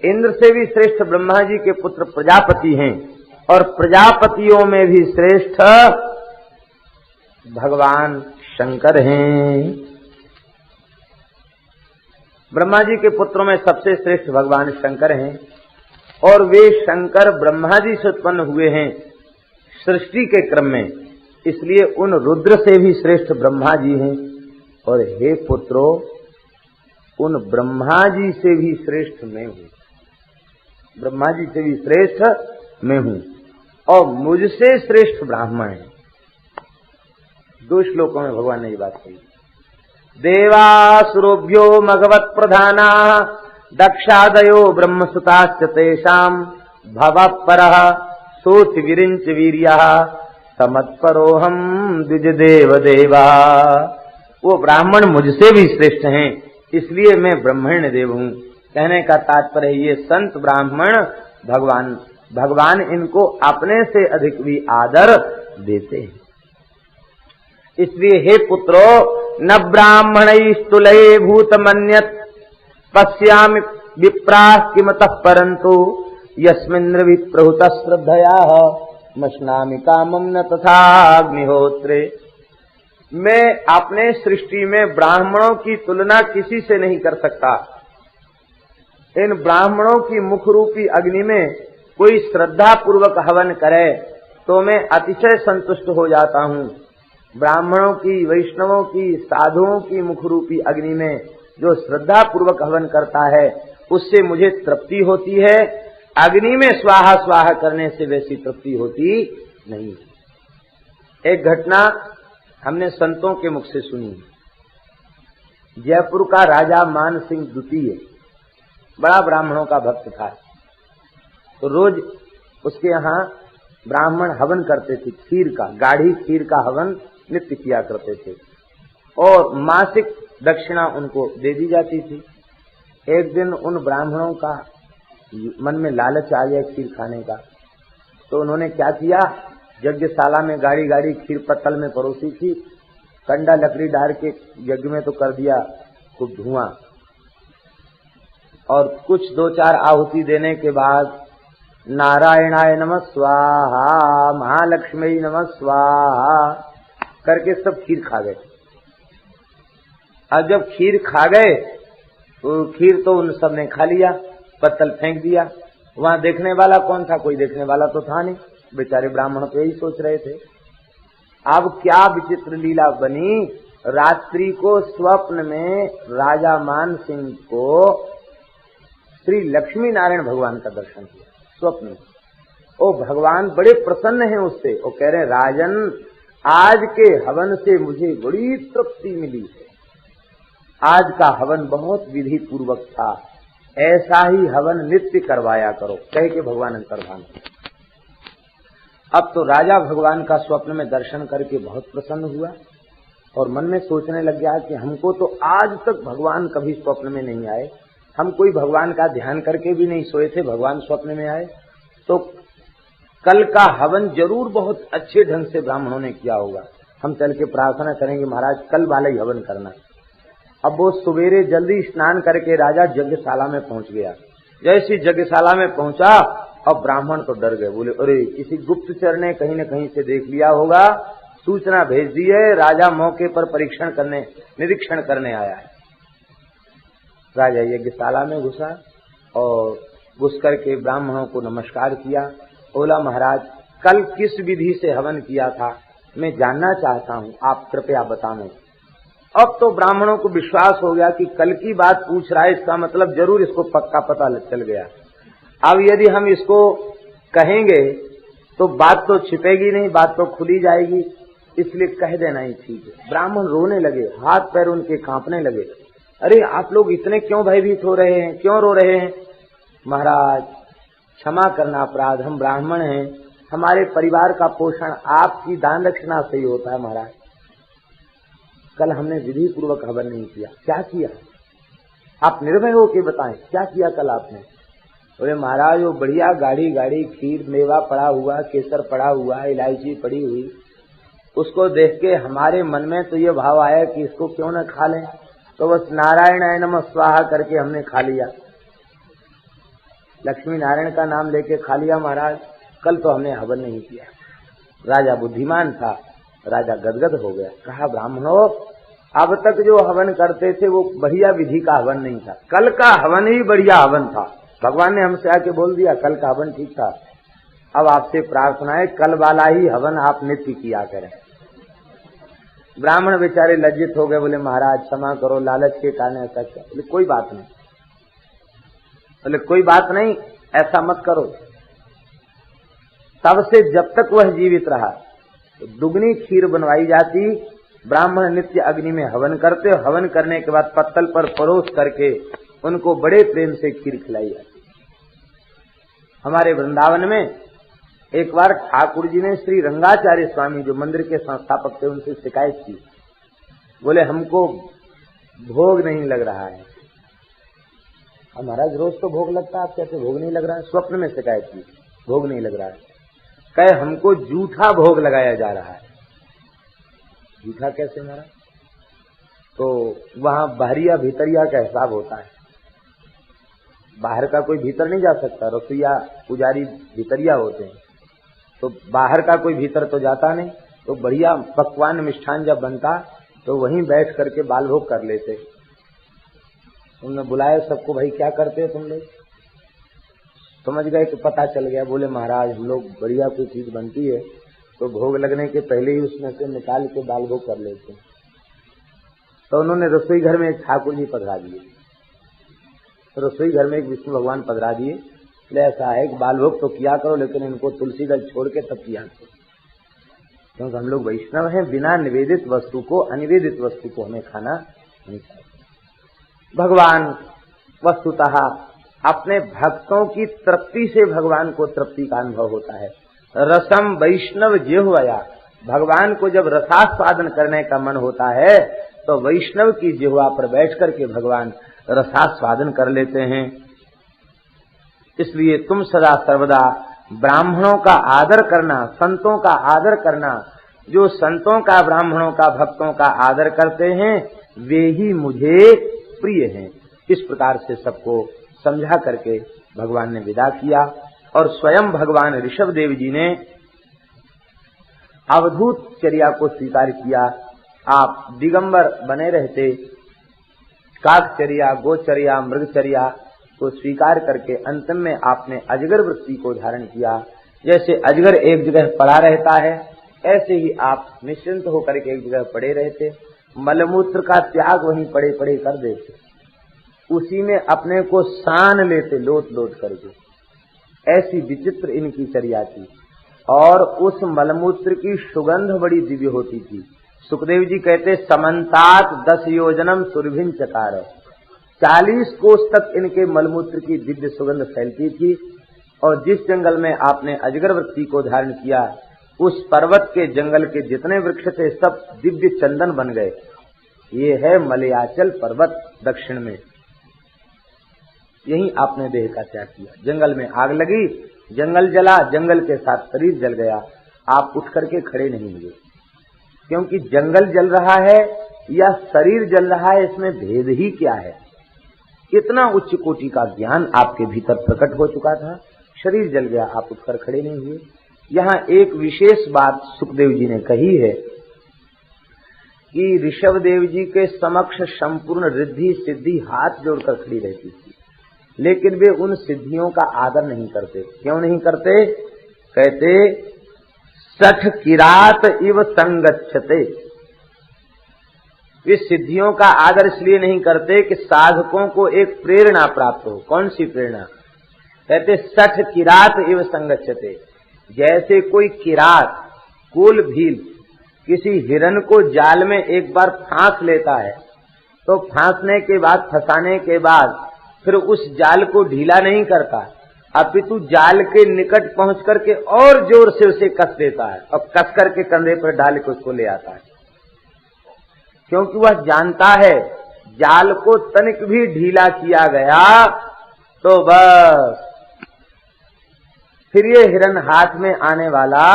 इंद्र से भी श्रेष्ठ ब्रह्मा जी के पुत्र प्रजापति हैं, और प्रजापतियों में भी श्रेष्ठ भगवान शंकर हैं। ब्रह्मा जी के पुत्रों में सबसे श्रेष्ठ भगवान शंकर हैं, और वे शंकर ब्रह्मा जी से उत्पन्न हुए हैं सृष्टि के क्रम में, इसलिए उन रुद्र से भी श्रेष्ठ ब्रह्मा जी हैं। और हे पुत्रों, उन ब्रह्मा जी से भी श्रेष्ठ मैं हूं, ब्रह्मा जी से भी श्रेष्ठ मैं हूं, और मुझसे श्रेष्ठ ब्राह्मण है। 2 श्लोकों में भगवान ने ये बात कही। देवासुरोभ्यो मघवत् प्रधाना दक्षादयो ब्रह्मसुताश्च तेषाम् भवः परः सोच विरिंच वीर्यः समत्परोहम द्विज देव देवा। वो ब्राह्मण मुझसे भी श्रेष्ठ हैं, इसलिए मैं ब्रह्मण्य देव हूँ। कहने का तात्पर्य ये संत ब्राह्मण भगवान इनको अपने से अधिक भी आदर देते हैं। इसलिए हे पुत्रो, न ब्राह्मणैस्तुलये भूतमन्यत् पश्यामि विप्राः किमतः परन्तु यस्मिन्द्र विप्रहुत श्रद्धया मश्नामि कामं न तथा अग्निहोत्रे। मैं अपने सृष्टि में ब्राह्मणों की तुलना किसी से नहीं कर सकता। इन ब्राह्मणों की मुख रूपी अग्नि में कोई श्रद्धा पूर्वक हवन करे तो मैं अतिशय संतुष्ट हो जाता हूँ। ब्राह्मणों की, वैष्णवों की, साधुओं की मुख रूपी अग्नि में जो श्रद्धा पूर्वक हवन करता है उससे मुझे तृप्ति होती है। अग्नि में स्वाहा स्वाहा करने से वैसी तृप्ति होती नहीं। एक घटना हमने संतों के मुख से सुनी। जयपुर का राजा मान सिंह द्वितीय बड़ा ब्राह्मणों का भक्त था। तो रोज उसके यहाँ ब्राह्मण हवन करते थे, खीर का, गाढ़ी खीर का हवन नित्य किया करते थे, और मासिक दक्षिणा उनको दे दी जाती थी। एक दिन उन ब्राह्मणों का मन में लालच आ गया खीर खाने का, तो उन्होंने क्या किया, यज्ञशाला में गाड़ी गाड़ी खीर पत्तल में परोसी थी, कंडा लकड़ी डाल के यज्ञ में तो कर दिया खूब धुआं, और कुछ 2-4 आहुति देने के बाद नारायणाय नमः स्वाहा, महालक्ष्मी नमः स्वाहा करके सब खीर खा गए। अब जब खीर खा गए तो खीर तो उन सब ने खा लिया, पत्तल फेंक दिया। वहां देखने वाला कौन था? कोई देखने वाला तो था नहीं। बेचारे ब्राह्मण तो यही सोच रहे थे। अब क्या विचित्र लीला बनी, रात्रि को स्वप्न में राजा मान सिंह को श्री लक्ष्मी नारायण भगवान का दर्शन किया स्वप्न में। ओ भगवान बड़े प्रसन्न हैं उससे। वो कह रहे, राजन आज के हवन से मुझे बड़ी तृप्ति मिली है, आज का हवन बहुत विधि पूर्वक था, ऐसा ही हवन नित्य करवाया करो, कह के भगवान अंतर्धान। अब तो राजा भगवान का स्वप्न में दर्शन करके बहुत प्रसन्न हुआ और मन में सोचने लग गया कि हमको तो आज तक भगवान कभी स्वप्न में नहीं आए, हम कोई भगवान का ध्यान करके भी नहीं सोए थे, भगवान स्वप्न में आए, तो कल का हवन जरूर बहुत अच्छे ढंग से ब्राह्मणों ने किया होगा। हम चल के प्रार्थना करेंगे महाराज कल वाला ही हवन करना। अब वो सवेरे जल्दी स्नान करके राजा यज्ञशाला में पहुंच गया। जैसे यज्ञशाला में पहुंचा, अब ब्राह्मण तो डर गए, बोले अरे किसी गुप्तचर ने कहीं न कहीं से देख लिया होगा, सूचना भेज दी है, राजा मौके पर निरीक्षण करने आया है। राजा यज्ञशाला में घुसा और घुस करके ब्राह्मणों को नमस्कार किया। बोला महाराज, कल किस विधि से हवन किया था मैं जानना चाहता हूँ, आप कृपया बताएं। अब तो ब्राह्मणों को विश्वास हो गया कि कल की बात पूछ रहा है, इसका मतलब जरूर इसको पक्का पता चल गया। अब यदि हम इसको कहेंगे तो बात तो छिपेगी नहीं, बात तो खुली जाएगी, इसलिए कह देना ही ठीक है। ब्राह्मण रोने लगे, हाथ पैर उनके कांपने लगे। अरे आप लोग इतने क्यों भयभीत हो रहे हैं, क्यों रो रहे हैं? महाराज क्षमा करना अपराध, हम ब्राह्मण हैं, हमारे परिवार का पोषण आपकी दान दक्षिणा से ही होता है। महाराज कल हमने विधि पूर्वक हवन नहीं किया। क्या किया? आप निर्भय होकर बताएं, क्या किया कल आपने? बोले महाराज वो बढ़िया गाढ़ी खीर मेवा पड़ा हुआ, केसर पड़ा हुआ, इलायची पड़ी हुई, उसको देख के हमारे मन में तो ये भाव आया कि इसको क्यों न खा लें, तो बस नारायणाय नमः स्वाहा करके हमने खा लिया, लक्ष्मी नारायण का नाम लेके खा लिया। महाराज कल तो हमने हवन नहीं किया। राजा बुद्धिमान था, राजा गदगद हो गया। कहा ब्राह्मणों, अब तक जो हवन करते थे वो बढ़िया विधि का हवन नहीं था, कल का हवन ही बढ़िया हवन था। भगवान ने हमसे आके बोल दिया कल का हवन ठीक था। अब आपसे प्रार्थना है कल वाला ही हवन आप नित्य किया करें। ब्राह्मण बेचारे लज्जित हो गए, बोले महाराज क्षमा करो, लालच के कारण ऐसा क्या। बोले कोई बात नहीं, बोले कोई बात नहीं, ऐसा मत करो। तब से जब तक वह जीवित रहा तो दुगनी खीर बनवाई जाती, ब्राह्मण नित्य अग्नि में हवन करते, हवन करने के बाद पत्तल पर परोस करके उनको बड़े प्रेम से खीर खिलाई जाती। हमारे वृंदावन में एक बार ठाकुर जी ने श्री रंगाचार्य स्वामी जो मंदिर के संस्थापक थे उनसे शिकायत की। बोले हमको भोग नहीं लग रहा है। हमारा रोज तो भोग लगता है, आप कहते भोग नहीं लग रहा है। स्वप्न में शिकायत की, भोग नहीं लग रहा है। कहे हमको जूठा भोग लगाया जा रहा है। जूठा कैसे महाराज? तो वहां बाहरिया भीतरिया का हिसाब होता है, बाहर का कोई भीतर नहीं जा सकता, रसोईया पुजारी भीतरिया होते हैं, तो बाहर का कोई भीतर तो जाता नहीं। तो बढ़िया पकवान मिष्ठान जब बनता तो वहीं बैठ करके बाल भोग कर लेते। उन्होंने बुलाया सबको, भाई क्या करते हो तुम लोग? समझ गए कि पता चल गया। बोले महाराज हम लोग बढ़िया कोई चीज बनती है तो भोग लगने के पहले ही उसमें से निकाल के बाल भोग कर लेते हैं। तो उन्होंने रसोई घर में एक ठाकुर जी पधरा दिए, तो रसोई घर में एक विष्णु भगवान पधरा दिए। इसलिए ऐसा है कि बाल भोग तो किया करो, लेकिन इनको तुलसी दल छोड़ के तब किया करो, क्योंकि हम लोग वैष्णव हैं, बिना निवेदित वस्तु को, अनिवेदित वस्तु को हमें खाना नहीं चाहिए। भगवान वस्तुतः अपने भक्तों की तृप्ति से भगवान को तृप्ति का अनुभव होता है। रसम वैष्णव जिह्वया, भगवान को जब रसास्वादन करने का मन होता है तो वैष्णव की जिह्वा पर बैठ करके भगवान रसास्वादन कर लेते हैं। इसलिए तुम सदा सर्वदा ब्राह्मणों का आदर करना, संतों का आदर करना, जो संतों का, ब्राह्मणों का, भक्तों का आदर करते हैं वे ही मुझे प्रिय हैं। इस प्रकार से सबको समझा करके भगवान ने विदा किया और स्वयं भगवान ऋषभदेव जी ने अवधूत चर्या को स्वीकार किया। आप दिगंबर बने रहते, काकचर्या, गोचर्या, मृगचर्या को स्वीकार करके अंतिम में आपने अजगर वृत्ति को धारण किया। जैसे अजगर एक जगह पड़ा रहता है, ऐसे ही आप निश्चिंत होकर के एक जगह पड़े रहते, मलमूत्र का त्याग वहीं पड़े पड़े कर देते, उसी में अपने को सान लेते लोट लोट करके। ऐसी विचित्र इनकी चर्या थी और उस मलमूत्र की सुगंध बड़ी दिव्य होती थी। सुखदेव जी कहते समन्तात 10 योजनम सुरभिन चकार, 40 कोस तक इनके मलमूत्र की दिव्य सुगंध फैलती थी। और जिस जंगल में आपने अजगर वृत्ति को धारण किया, उस पर्वत के जंगल के जितने वृक्ष थे सब दिव्य चंदन बन गए। ये है मलयाचल पर्वत दक्षिण में, यही आपने देह का त्याग किया। जंगल में आग लगी, जंगल जला, जंगल के साथ शरीर जल गया, आप उठ करके खड़े नहीं हुए, क्योंकि जंगल जल रहा है या शरीर जल रहा है, इसमें भेद ही क्या है? इतना उच्च कोटि का ज्ञान आपके भीतर प्रकट हो चुका था, शरीर जल गया, आप उठकर खड़े नहीं हुए। यहाँ एक विशेष बात सुखदेव जी ने कही है कि ऋषभदेव जी के समक्ष संपूर्ण रिद्धि सिद्धि हाथ जोड़कर खड़ी रहती थी, लेकिन वे उन सिद्धियों का आदर नहीं करते। क्यों नहीं करते? कहते सठ किरात इव संगच्छते। वे सिद्धियों का आदर इसलिए नहीं करते कि साधकों को एक प्रेरणा प्राप्त हो। कौन सी प्रेरणा? कहते सठ किरात इव संगच्छते। जैसे कोई किरात, कुल भील किसी हिरन को जाल में एक बार फांस लेता है, तो फांसने के बाद, फंसाने के बाद फिर उस जाल को ढीला नहीं करता, अपितु जाल के निकट पहुंच करके और जोर से उसे कस देता है और कस करके कंधे पर डाल के उसको ले आता है, क्योंकि वह जानता है जाल को तनिक भी ढीला किया गया तो बस फिर ये हिरन हाथ में आने वाला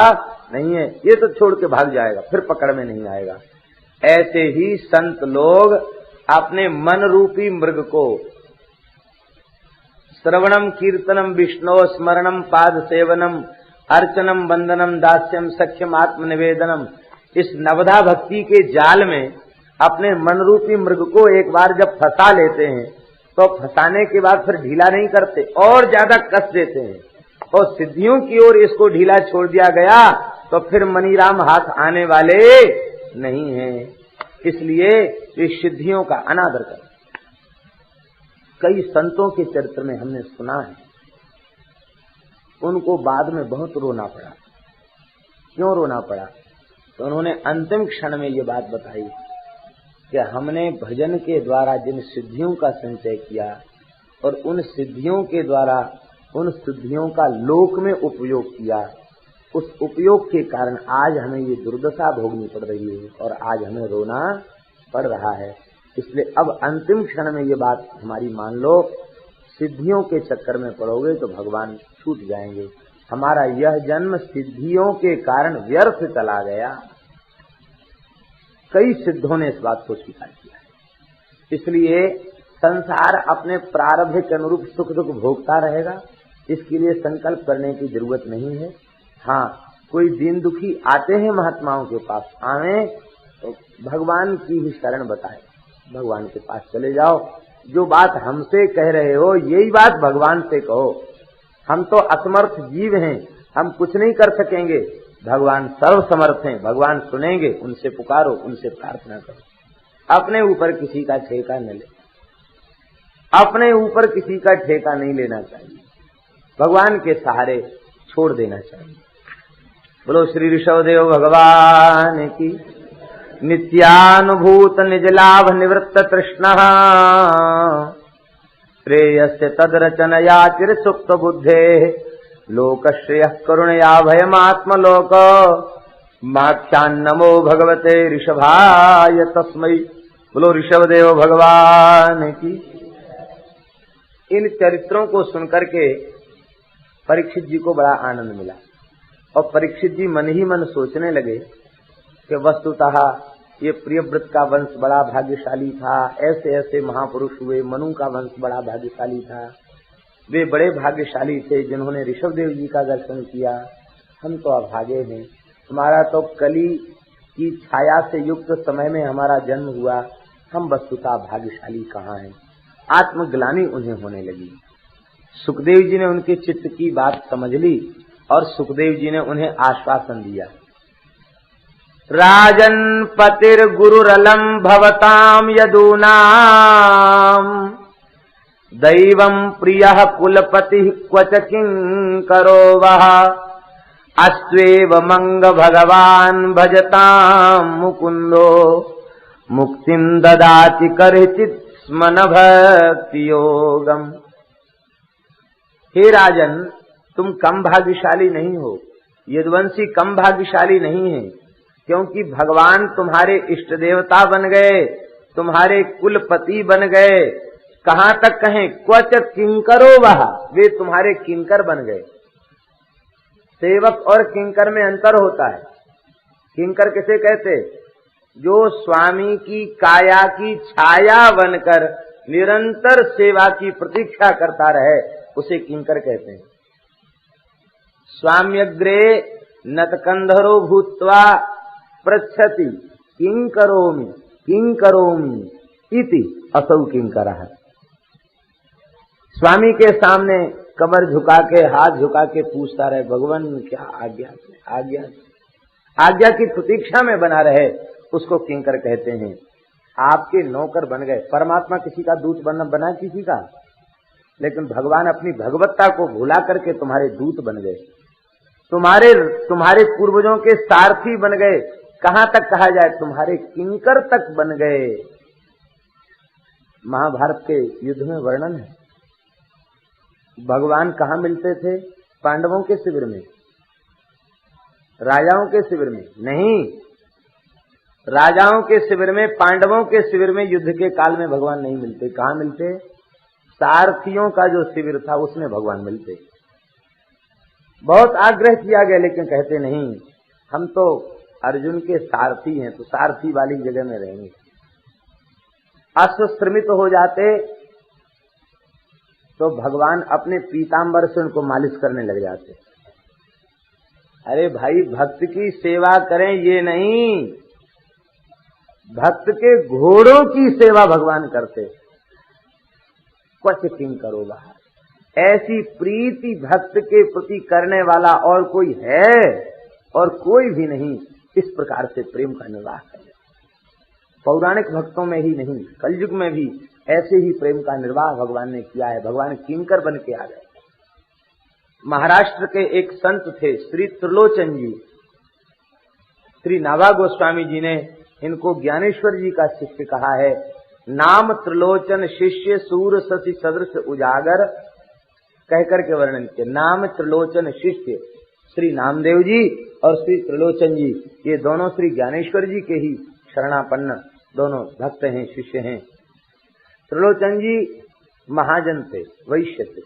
नहीं है, ये तो छोड़ के भाग जाएगा, फिर पकड़ में नहीं आएगा। ऐसे ही संत लोग अपने मन रूपी मृग को श्रवणम कीर्तनम विष्णु स्मरणम पाद सेवनम अर्चनम वंदनम दास्यम सख्यम आत्मनिवेदनम, इस नवधा भक्ति के जाल में अपने मन रूपी मृग को एक बार जब फंसा लेते हैं तो फंसाने के बाद फिर ढीला नहीं करते, और ज्यादा कस देते हैं, और सिद्धियों की ओर इसको ढीला छोड़ दिया गया तो फिर मनीराम हाथ आने वाले नहीं हैं। इसलिए इस सिद्धियों का अनादर कर। कई संतों के चरित्र में हमने सुना है, उनको बाद में बहुत रोना पड़ा। क्यों रोना पड़ा? तो उन्होंने अंतिम क्षण में ये बात बताई कि हमने भजन के द्वारा जिन सिद्धियों का संचय किया और उन सिद्धियों के द्वारा उन सिद्धियों का लोक में उपयोग किया, उस उपयोग के कारण आज हमें ये दुर्दशा भोगनी पड़ रही है और आज हमें रोना पड़ रहा है। इसलिए अब अंतिम क्षण में ये बात हमारी मान लो, सिद्धियों के चक्कर में पड़ोगे तो भगवान छूट जाएंगे। हमारा यह जन्म सिद्धियों के कारण व्यर्थ चला गया। कई सिद्धों ने इस बात को स्वीकार किया है। इसलिए संसार अपने प्रारब्ध के अनुरूप सुख दुख भोगता रहेगा, इसके लिए संकल्प करने की जरूरत नहीं है। हाँ, कोई दीन दुखी आते हैं महात्माओं के पास, आवे तो भगवान की ही शरण बताए, भगवान के पास चले जाओ। जो बात हमसे कह रहे हो यही बात भगवान से कहो। हम तो असमर्थ जीव हैं, हम कुछ नहीं कर सकेंगे, भगवान सर्वसमर्थ हैं, भगवान सुनेंगे। उनसे पुकारो, उनसे प्रार्थना करो। अपने ऊपर किसी का ठेका न ले, अपने ऊपर किसी का ठेका नहीं लेना चाहिए, भगवान के सहारे छोड़ देना चाहिए। बोलो श्री ऋषभदेव भगवान की। नित्यानुभूत निज लाभ निवृत्त तृष्ण प्रेयस्य तदरचनया चिर सुप्त बुद्धे लोकश्रेय करुणया भयमात्मलोक माख्यान्नमो भगवते ऋषभाय तस्मै। बोलो ऋषभदेव भगवान की। इन चरित्रों को सुनकर के परीक्षित जी को बड़ा आनंद मिला और परीक्षित जी मन ही मन सोचने लगे कि वस्तुतः ये प्रियव्रत का वंश बड़ा भाग्यशाली था, ऐसे ऐसे महापुरुष हुए, मनु का वंश बड़ा भाग्यशाली था, वे बड़े भाग्यशाली थे जिन्होंने ऋषभदेव जी का दर्शन किया। हम तो अभागे हैं, हमारा तो कली की छाया से युक्त समय में हमारा जन्म हुआ, हम वस्तुतः भाग्यशाली कहाँ हैं। आत्मग्लानि उन्हें होने लगी। सुखदेव जी ने उनके चित्त की बात समझ ली और सुखदेव जी ने उन्हें आश्वासन दिया। राजन पतिर गुरुरलम भवताम यदूनाम दैवम प्रियः कुलपति क्वच किंकरो वः अस्त्वेव मंग भगवान भजताम मुकुंदो मुक्तिम ददाति करहिचित् स्मन भक्ति योगम। हे राजन, तुम कम भाग्यशाली नहीं हो, यदुवंशी कम भाग्यशाली नहीं है, क्योंकि भगवान तुम्हारे इष्ट देवता बन गए, तुम्हारे कुलपति बन गए। कहाँ तक कहें, क्वच किंकरो वह, वे तुम्हारे किंकर बन गए। सेवक और किंकर में अंतर होता है। किंकर किसे कहते? जो स्वामी की काया की छाया बनकर निरंतर सेवा की प्रतीक्षा करता रहे, उसे किंकर कहते हैं। स्वाम्यग्रे नतकंधरो भूत्वा पृच्छति किं करोमि इति असौ किंकरः। स्वामी के सामने कमर झुका के, हाथ झुका के पूछता रहे, भगवान क्या आज्ञा आज्ञा आज्ञा की प्रतीक्षा में बना रहे, उसको किंकर कहते हैं। आपके नौकर बन गए। परमात्मा किसी का दूत बना किसी का, लेकिन भगवान अपनी भगवत्ता को भुला करके तुम्हारे दूत बन गए, तुम्हारे पूर्वजों के सारथी बन गए। कहां तक कहा जाए, तुम्हारे किंकर तक बन गए। महाभारत के युद्ध में वर्णन है, भगवान कहां मिलते थे? पांडवों के शिविर में, राजाओं के शिविर में नहीं। राजाओं के शिविर में, पांडवों के शिविर में युद्ध के काल में भगवान नहीं मिलते। कहां मिलते? सारथियों का जो शिविर था उसमें भगवान मिलते। बहुत आग्रह किया गया, लेकिन कहते नहीं, हम तो अर्जुन के सारथी हैं, तो सारथी वाली जगह में रहेंगे। अश्वश्रमित हो जाते तो भगवान अपने पीतांबर से उनको मालिश करने लग जाते। अरे भाई, भक्त की सेवा करें ये नहीं, भक्त के घोड़ों की सेवा भगवान करते। क्वच किं करो बाहर, ऐसी प्रीति भक्त के प्रति करने वाला और कोई है और कोई भी नहीं, इस प्रकार से प्रेम का निर्वाह करे। पौराणिक भक्तों में ही नहीं, कलयुग में भी ऐसे ही प्रेम का निर्वाह भगवान ने किया है। भगवान किंकर बन के आ गए। महाराष्ट्र के एक संत थे श्री त्रिलोचन जी। श्री नाभा गोस्वामी जी ने इनको ज्ञानेश्वर जी का शिष्य कहा है। नाम त्रिलोचन शिष्य सूर शशि सदृश उजागर कहकर के वर्णन किया। नाम त्रिलोचन शिष्य श्री नामदेव जी और श्री त्रिलोचन जी, ये दोनों श्री ज्ञानेश्वर जी के ही शरणापन्न दोनों भक्त हैं, शिष्य हैं। त्रिलोचन जी महाजन थे, वैश्य थे।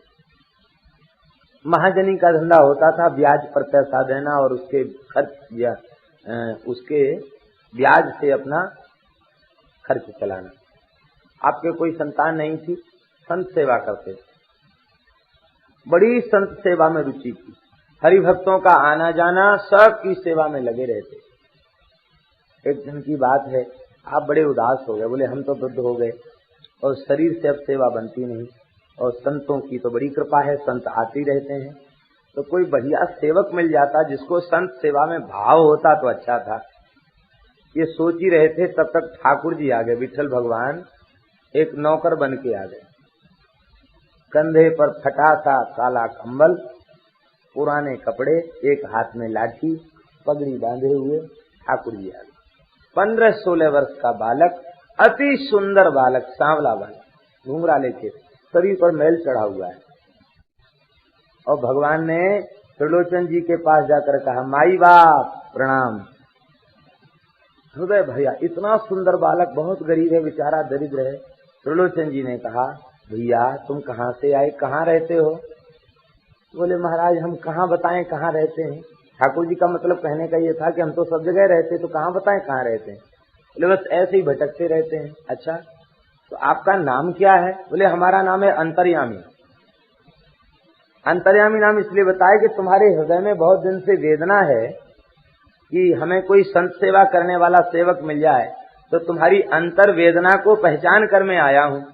महाजनी का धंधा होता था, ब्याज पर पैसा देना और उसके खर्च या उसके ब्याज से अपना खर्च चलाना। आपके कोई संतान नहीं थी, संत सेवा करते, बड़ी संत सेवा में रुचि थी। हरिभक्तों का आना जाना, सबकी सेवा में लगे रहते। एक दिन की बात है, आप बड़े उदास हो गए, बोले हम तो वृद्ध हो गए और शरीर से अब सेवा बनती नहीं, और संतों की तो बड़ी कृपा है, संत आते रहते हैं, तो कोई बढ़िया सेवक मिल जाता जिसको संत सेवा में भाव होता तो अच्छा था। ये सोच ही रहे थे, तब तक ठाकुर जी आ गए। विठल भगवान एक नौकर बन के आ गए। कंधे पर फटा सा काला कंबल, पुराने कपड़े, एक हाथ में लाठी, पगड़ी बांधे हुए ठाकुर जी आ गए। 15-16 वर्ष का बालक, अति सुंदर बालक, सांवला बालक, घुंघरा लेके, शरीर पर मैल चढ़ा हुआ है। और भगवान ने त्रिलोचन जी के पास जाकर कहा, माई बाप प्रणाम। हृदय भैया, इतना सुंदर बालक, बहुत गरीब है बेचारा, दरिद्र है। त्रिलोचन जी ने कहा, भैया तुम कहाँ से आए, कहाँ रहते हो? बोले महाराज हम कहाँ बताएं कहाँ रहते हैं। ठाकुर जी का मतलब कहने का ये था कि हम तो सब जगह रहते, तो कहाँ बताएं कहाँ रहते हैं। बोले बस ऐसे ही भटकते रहते हैं। अच्छा, तो आपका नाम क्या है? बोले हमारा नाम है अंतर्यामी। अंतर्यामी नाम इसलिए बताया कि तुम्हारे हृदय में बहुत दिन से वेदना है कि हमें कोई संत सेवा करने वाला सेवक मिल जाए, तो तुम्हारी अंतर वेदना को पहचान कर मैं आया हूँ,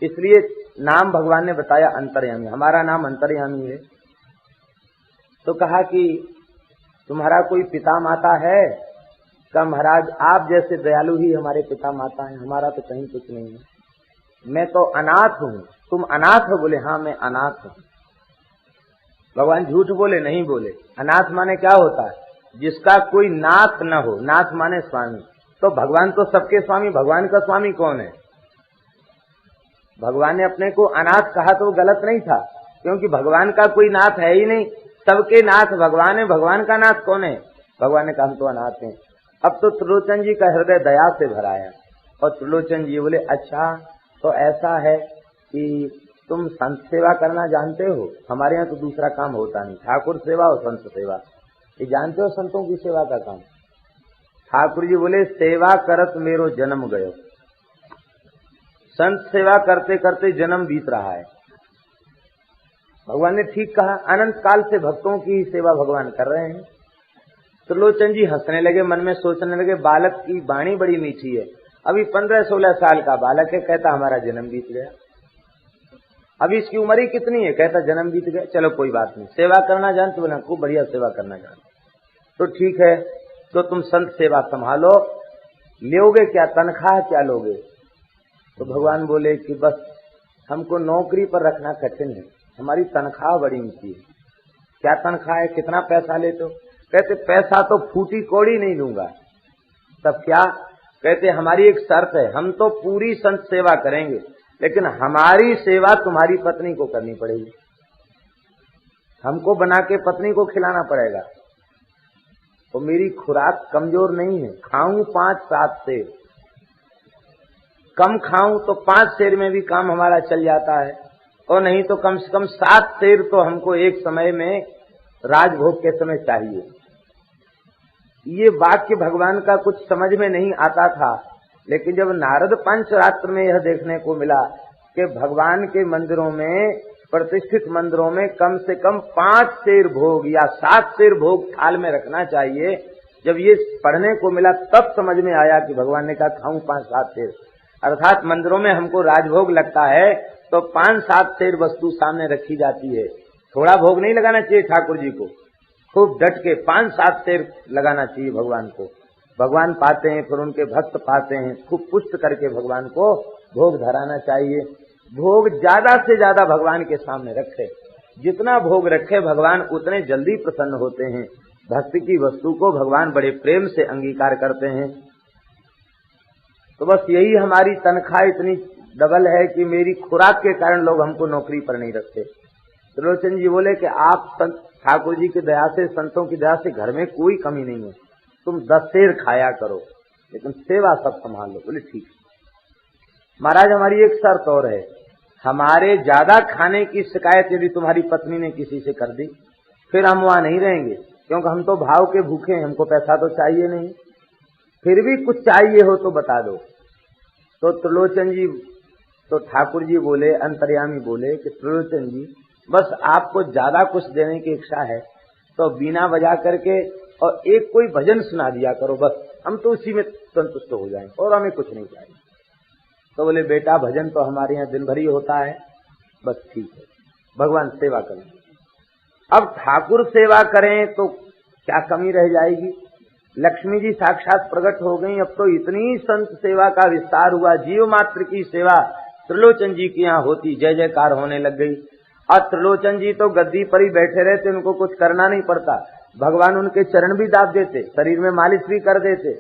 इसलिए नाम भगवान ने बताया अंतर्यामी। हमारा नाम अंतर्यामी है। तो कहा कि तुम्हारा कोई पिता माता है? कहा महाराज आप जैसे दयालु ही हमारे पिता माता हैं, हमारा तो कहीं कुछ नहीं है, मैं तो अनाथ हूँ। तुम अनाथ हो? बोले हाँ मैं अनाथ हूँ। भगवान झूठ बोले? नहीं बोले। अनाथ माने क्या होता है? जिसका कोई नाथ न हो। नाथ माने स्वामी। तो भगवान तो सबके स्वामी, भगवान का स्वामी कौन है? भगवान ने अपने को अनाथ कहा तो गलत नहीं था, क्योंकि भगवान का कोई नाथ है ही नहीं, सबके नाथ भगवान है। भगवान का नाथ कौन है? भगवान ने कहा हम तो अनाथ हैं। अब तो त्रिलोचन जी का हृदय दया से भराया, और त्रिलोचन जी बोले अच्छा तो ऐसा है कि तुम संत सेवा करना जानते हो? हमारे यहाँ तो दूसरा काम होता नहीं, ठाकुर सेवा और संत सेवा, ये जानते हो संतों की सेवा का काम। ठाकुर जी बोले सेवा करत मेरो जन्म गयो। संत सेवा करते करते जन्म बीत रहा है। भगवान ने ठीक कहा, अनंत काल से भक्तों की सेवा भगवान कर रहे हैं। त्रिलोचन जी हंसने लगे, मन में सोचने लगे बालक की वाणी बड़ी मीठी है, अभी 15-16 साल का बालक है, कहता हमारा जन्म बीत गया। अभी इसकी उम्र ही कितनी है, कहता जन्म बीत गया। चलो कोई बात नहीं, सेवा करना जानते बोला खूब बढ़िया सेवा करना जानते, तो ठीक है, तो तुम संत सेवा संभालो, लोगे क्या, तनख्वाह क्या लोगे? तो भगवान बोले कि बस हमको नौकरी पर रखना कठिन है, हमारी तनख्वाह बड़ी ऊंची है। क्या तनख्वाह है, कितना पैसा लेते हो? कहते पैसा तो फूटी कौड़ी नहीं लूंगा। तब क्या? कहते हमारी एक शर्त है, हम तो पूरी संत सेवा करेंगे, लेकिन हमारी सेवा तुम्हारी पत्नी को करनी पड़ेगी, हमको बना के पत्नी को खिलाना पड़ेगा। तो मेरी खुराक कमजोर नहीं है, खाऊं 5-7 सेर, कम खाऊं तो 5 सेर में भी काम हमारा चल जाता है, और नहीं तो कम से कम 7 सेर तो हमको एक समय में राजभोग के समय चाहिए। ये वाक्य भगवान का कुछ समझ में नहीं आता था, लेकिन जब नारद पंचरात्र में यह देखने को मिला कि भगवान के मंदिरों में, प्रतिष्ठित मंदिरों में कम से कम 5 सेर भोग या 7 सेर भोग थाल में रखना चाहिए, जब ये पढ़ने को मिला तब समझ में आया कि भगवान ने कहा खाऊं 5-7 सेर, अर्थात मंदिरों में हमको राजभोग लगता है तो 5-7 सेर वस्तु सामने रखी जाती है। थोड़ा भोग नहीं लगाना चाहिए ठाकुर जी को, खूब डट के 5-7 सेर लगाना चाहिए भगवान को। भगवान पाते हैं, फिर उनके भक्त पाते हैं, खूब पुष्ट करके भगवान को भोग धराना चाहिए। भोग ज्यादा से ज्यादा भगवान के सामने रखे, जितना भोग रखे भगवान उतने जल्दी प्रसन्न होते हैं। भक्ति की वस्तु को भगवान बड़े प्रेम से अंगीकार करते हैं। तो बस यही हमारी तनख्वाह इतनी डबल है कि मेरी खुराक के कारण लोग हमको नौकरी पर नहीं रखते। त्रिलोचन जी बोले कि आप ठाकुर जी की दया से, संतों की दया से घर में कोई कमी नहीं है, तुम 10 सेर खाया करो, लेकिन सेवा सब संभाल लो। बोले ठीक। महाराज हमारी एक शर्त और है, हमारे ज्यादा खाने की शिकायत यदि तुम्हारी पत्नी ने किसी से कर दी, फिर हम वहां नहीं रहेंगे, क्योंकि हम तो भाव के भूखे हैं, हमको पैसा तो चाहिए नहीं, फिर भी कुछ चाहिए हो तो बता दो। तो त्रिलोचन जी, तो ठाकुर जी बोले, अंतर्यामी बोले कि त्रिलोचन जी बस आपको ज्यादा कुछ देने की इच्छा है तो बीना बजा करके और एक कोई भजन सुना दिया करो, बस हम तो उसी में संतुष्ट हो जाएं और हमें कुछ नहीं चाहिए। तो बोले बेटा भजन तो हमारे यहाँ दिन भर ही होता है, बस ठीक है, भगवान सेवा करें। अब ठाकुर सेवा करें तो क्या कमी रह जाएगी? लक्ष्मी जी साक्षात प्रकट हो गई, अब तो इतनी संत सेवा का विस्तार हुआ, जीव मात्र की सेवा त्रिलोचन जी की यहाँ होती, जय जयकार होने लग गई। और त्रिलोचन जी तो गद्दी पर ही बैठे रहते, उनको कुछ करना नहीं पड़ता, भगवान उनके चरण भी दाब देते, शरीर में मालिश भी कर देते,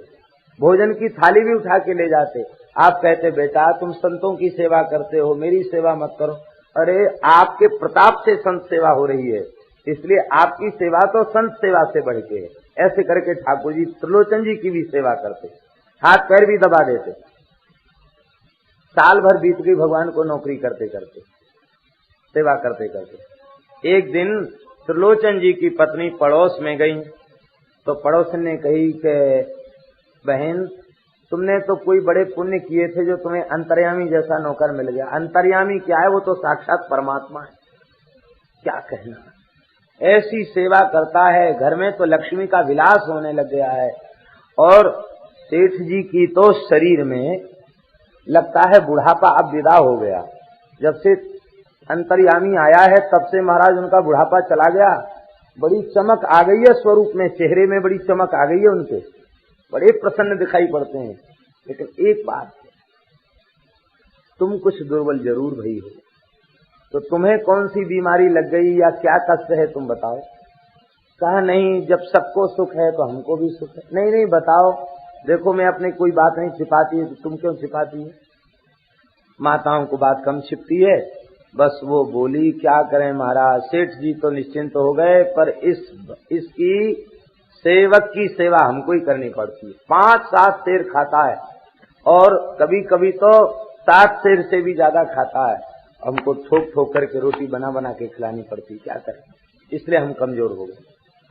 भोजन की थाली भी उठा के ले जाते। आप कहते बेटा तुम संतों की सेवा करते हो, मेरी सेवा मत करो। अरे आपके प्रताप से संत सेवा हो रही है, इसलिए आपकी सेवा तो संत सेवा से बढ़ के है। ऐसे करके ठाकुर जी त्रिलोचन जी की भी सेवा करते, हाथ पैर भी दबा देते। साल भर बीत गई भगवान को नौकरी करते करते, सेवा करते करते। एक दिन त्रिलोचन जी की पत्नी पड़ोस में गई, तो पड़ोसन ने कही कि बहन तुमने तो कोई बड़े पुण्य किए थे जो तुम्हें अंतर्यामी जैसा नौकर मिल गया। अंतर्यामी क्या है? वो तो साक्षात परमात्मा है, क्या कहना। ऐसी सेवा करता है, घर में तो लक्ष्मी का विलास होने लग गया है। और सेठ जी की तो शरीर में लगता है बुढ़ापा अब विदा हो गया, जब से अंतर्यामी आया है तब से महाराज उनका बुढ़ापा चला गया, बड़ी चमक आ गई है स्वरूप में, चेहरे में बड़ी चमक आ गई है उनके, बड़े प्रसन्न दिखाई पड़ते हैं। लेकिन एक बात, तुम कुछ दुर्बल जरूर भई हो, तो तुम्हें कौन सी बीमारी लग गई या क्या कष्ट है तुम बताओ। कहा नहीं, जब सबको सुख है तो हमको भी सुख है। नहीं नहीं बताओ, देखो मैं अपनी कोई बात नहीं छिपाती है, तो तुम क्यों छिपाती है? माताओं को बात कम छिपती है। बस वो बोली क्या करें महाराज, सेठ जी तो निश्चिंत हो गए, पर इसकी सेवक की सेवा हमको ही करनी पड़ती है। 5-7 सेर खाता है और कभी कभी तो 7 सेर से भी ज्यादा खाता है, हमको ठोक ठोक करके रोटी बना बना के खिलानी पड़ती, क्या करें। इसलिए हम कमजोर हो गए।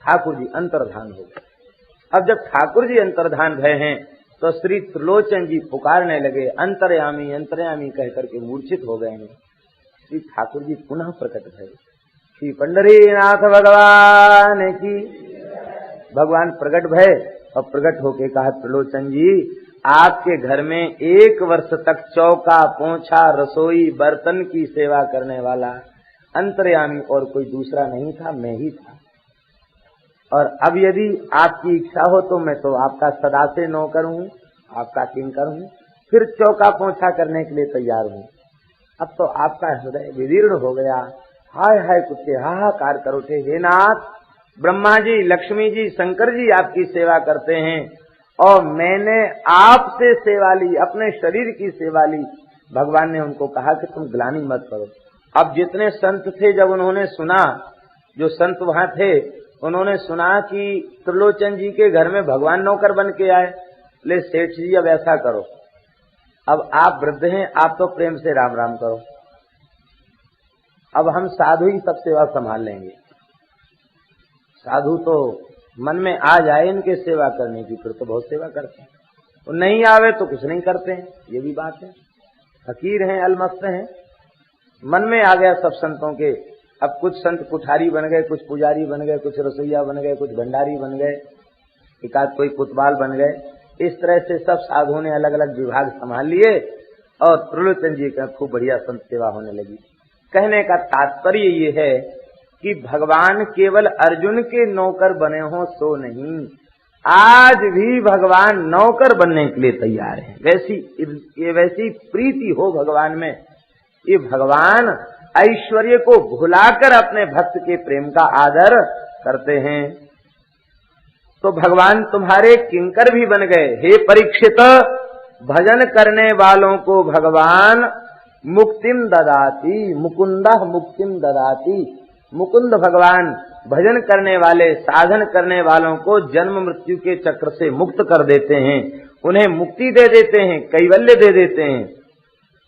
ठाकुर जी अंतर्धान हो गए। अब जब ठाकुर जी अंतर्धान भय हैं तो श्री त्रिलोचन जी पुकारने लगे, अंतर्यामी अंतर्यामी कह करके मूर्छित हो गए हैं। श्री ठाकुर जी पुनः प्रकट भय। श्री पंडरीनाथ भगवान की भगवान प्रकट भय और प्रकट होके कहा, त्रिलोचन जी आपके घर में 1 वर्ष तक चौका पोंछा रसोई बर्तन की सेवा करने वाला अंतर्यामी और कोई दूसरा नहीं था, मैं ही था। और अब यदि आपकी इच्छा हो तो मैं तो आपका सदा से नौकर हूँ, आपका किंकर हूँ, फिर चौका पोंछा करने के लिए तैयार हूँ। अब तो आपका हृदय विदीर्ण हो गया, हाय हाय कुत्ते हाहाकार कर उठे, हे नाथ ब्रह्मा जी लक्ष्मी जी शंकर जी आपकी सेवा करते हैं और मैंने आपसे सेवा ली, अपने शरीर की सेवा ली। भगवान ने उनको कहा कि तुम ग्लानि मत करो। अब जितने संत थे जब उन्होंने सुना, जो संत वहां थे उन्होंने सुना कि त्रिलोचन जी के घर में भगवान नौकर बन के आए, ले सेठ जी अब ऐसा करो, अब आप वृद्ध हैं, आप तो प्रेम से राम राम करो, अब हम साधु ही सब सेवा संभाल लेंगे। साधु तो मन में आ जाए इनके सेवा करने की, फिर तो बहुत सेवा करते हैं, और नहीं आवे तो कुछ नहीं करते हैं, ये भी बात है। फकीर हैं, अलमस्त हैं, मन में आ गया सब संतों के। अब कुछ संत कुठारी बन गए, कुछ पुजारी बन गए, कुछ रसोईया बन गए, कुछ भंडारी बन गए, एकाध कोई कुतवाल बन गए। इस तरह से सब साधुओं ने अलग अलग विभाग संभाल लिए और त्रिलोचन जी का खूब बढ़िया संत सेवा होने लगी। कहने का तात्पर्य ये है कि भगवान केवल अर्जुन के नौकर बने हो सो नहीं, आज भी भगवान नौकर बनने के लिए तैयार है। वैसी प्रीति हो भगवान में, ये भगवान ऐश्वर्य को भुलाकर अपने भक्त के प्रेम का आदर करते हैं। तो भगवान तुम्हारे किंकर भी बन गए। हे परीक्षित, भजन करने वालों को भगवान मुक्तिम ददाति, मुकुंदः मुक्तिम ददाति। मुकुंद भगवान भजन करने वाले, साधन करने वालों को जन्म मृत्यु के चक्र से मुक्त कर देते हैं, उन्हें मुक्ति दे देते हैं, कैवल्य दे देते हैं।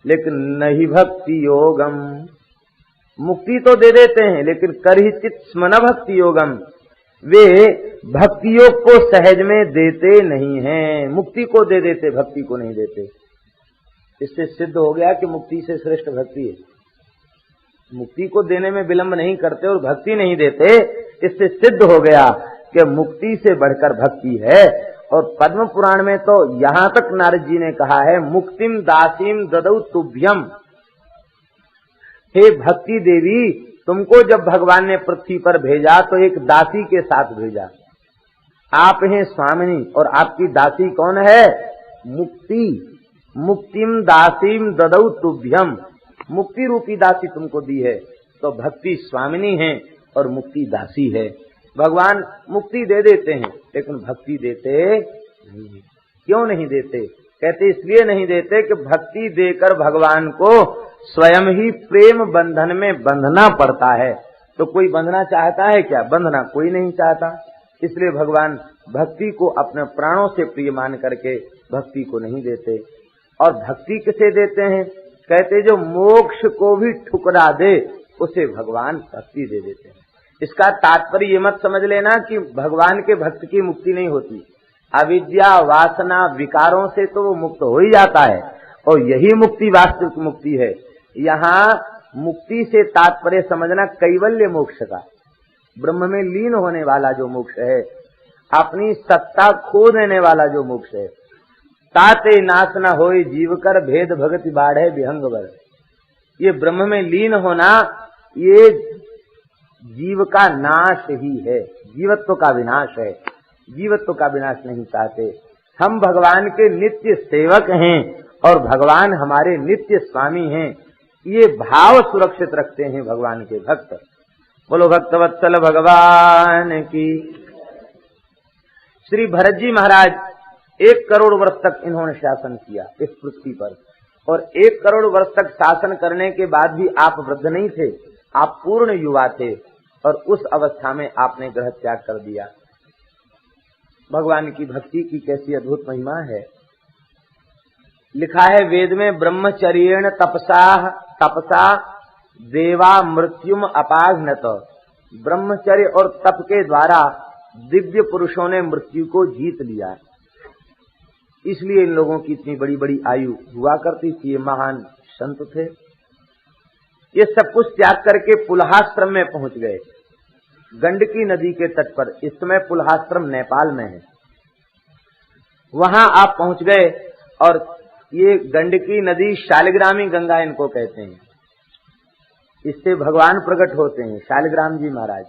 लेकिन नहीं भक्ति योगम, मुक्ति तो दे देते हैं लेकिन करहिचित स्मन भक्ति योगम, वे भक्ति योग को सहज में देते नहीं हैं। मुक्ति को दे देते, भक्ति को नहीं देते। इससे सिद्ध हो गया कि मुक्ति से श्रेष्ठ भक्ति है। मुक्ति को देने में विलंब नहीं करते और भक्ति नहीं देते, इससे सिद्ध हो गया कि मुक्ति से बढ़कर भक्ति है। और पद्म पुराण में तो यहां तक नारद जी ने कहा है, मुक्तिम दासीम ददौ तुभ्यम। हे भक्ति देवी, तुमको जब भगवान ने पृथ्वी पर भेजा तो एक दासी के साथ भेजा। आप हैं स्वामिनी और आपकी दासी कौन है? मुक्ति। मुक्तिम दासीम ददौ तुभ्यम, मुक्ति रूपी दासी तुमको दी है। तो भक्ति स्वामिनी है और मुक्ति दासी है। भगवान मुक्ति दे देते हैं लेकिन भक्ति देते नहीं है। क्यों नहीं देते? कहते इसलिए नहीं देते कि भक्ति देकर भगवान को स्वयं ही प्रेम बंधन में बंधना पड़ता है। तो कोई बंधना चाहता है क्या? बंधना कोई नहीं चाहता। इसलिए भगवान भक्ति को अपने प्राणों से प्रिय मान करके भक्ति को नहीं देते। और भक्ति किसे देते हैं? कहते जो मोक्ष को भी ठुकरा दे उसे भगवान भक्ति दे देते हैं। इसका तात्पर्य ये मत समझ लेना कि भगवान के भक्त की मुक्ति नहीं होती। अविद्या वासना विकारों से तो वो मुक्त हो ही जाता है और यही मुक्ति वास्तविक मुक्ति है। यहाँ मुक्ति से तात्पर्य समझना कैवल्य मोक्ष का, ब्रह्म में लीन होने वाला जो मोक्ष है, अपनी सत्ता खो देने वाला जो मोक्ष है। ताते नाश न होए जीव कर भेद भगति बाढ़े विहंग वर। ये ब्रह्म में लीन होना ये जीव का नाश ही है, जीवत्व का विनाश है। जीवत्व का विनाश नहीं चाहते। हम भगवान के नित्य सेवक हैं और भगवान हमारे नित्य स्वामी हैं। ये भाव सुरक्षित रखते हैं भगवान के भक्त। बोलो भक्तवत्सल भगवान की। श्री भरत जी महाराज 1 करोड़ वर्ष तक इन्होंने शासन किया इस पृथ्वी पर, और 1 करोड़ वर्ष तक शासन करने के बाद भी आप वृद्ध नहीं थे, आप पूर्ण युवा थे। और उस अवस्था में आपने ग्रह त्याग कर दिया। भगवान की भक्ति की कैसी अद्भुत महिमा है। लिखा है वेद में, ब्रह्मचर्येण तपसा देवा मृत्युम अपाघ्नत। ब्रह्मचर्य और तप के द्वारा दिव्य पुरुषों ने मृत्यु को जीत लिया, इसलिए इन लोगों की इतनी बड़ी बड़ी आयु हुआ करती थी। ये महान संत थे। ये सब कुछ त्याग करके पुलहाश्रम में पहुंच गए, गंडकी नदी के तट पर। इस समय पुलहाश्रम नेपाल में है। वहां आप पहुंच गए और ये गंडकी नदी शालिग्रामी गंगा इनको कहते हैं। इससे भगवान प्रकट होते हैं, शालिग्राम जी महाराज।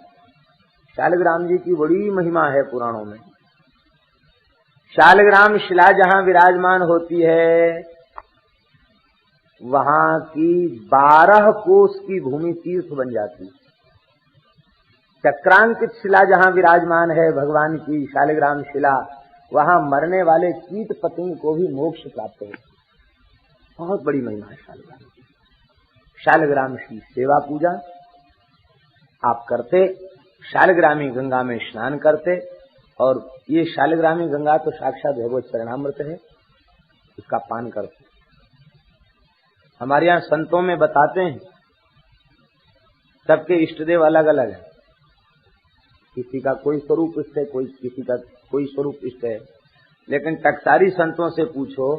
शालिग्राम जी की बड़ी महिमा है पुराणों में। शालिग्राम शिला जहां विराजमान होती है, वहां की 12 कोस की भूमि तीर्थ बन जाती है। चक्रांकित शिला जहां विराजमान है भगवान की शालिग्राम शिला, वहां मरने वाले कीट पतंग को भी मोक्ष प्राप्त हो। बहुत बड़ी महिमा है शालिग्राम की। शालिग्राम की सेवा पूजा आप करते, शालिग्रामी गंगा में स्नान करते। और ये शालिग्रामी गंगा तो साक्षात भगवत चरणामृत है, इसका पान करते। हमारे यहाँ संतों में बताते हैं सबके इष्टदेव अलग अलग है। किसी का कोई स्वरूप इष्ट है, किसी का कोई स्वरूप इष्ट है। लेकिन टकसारी संतों से पूछो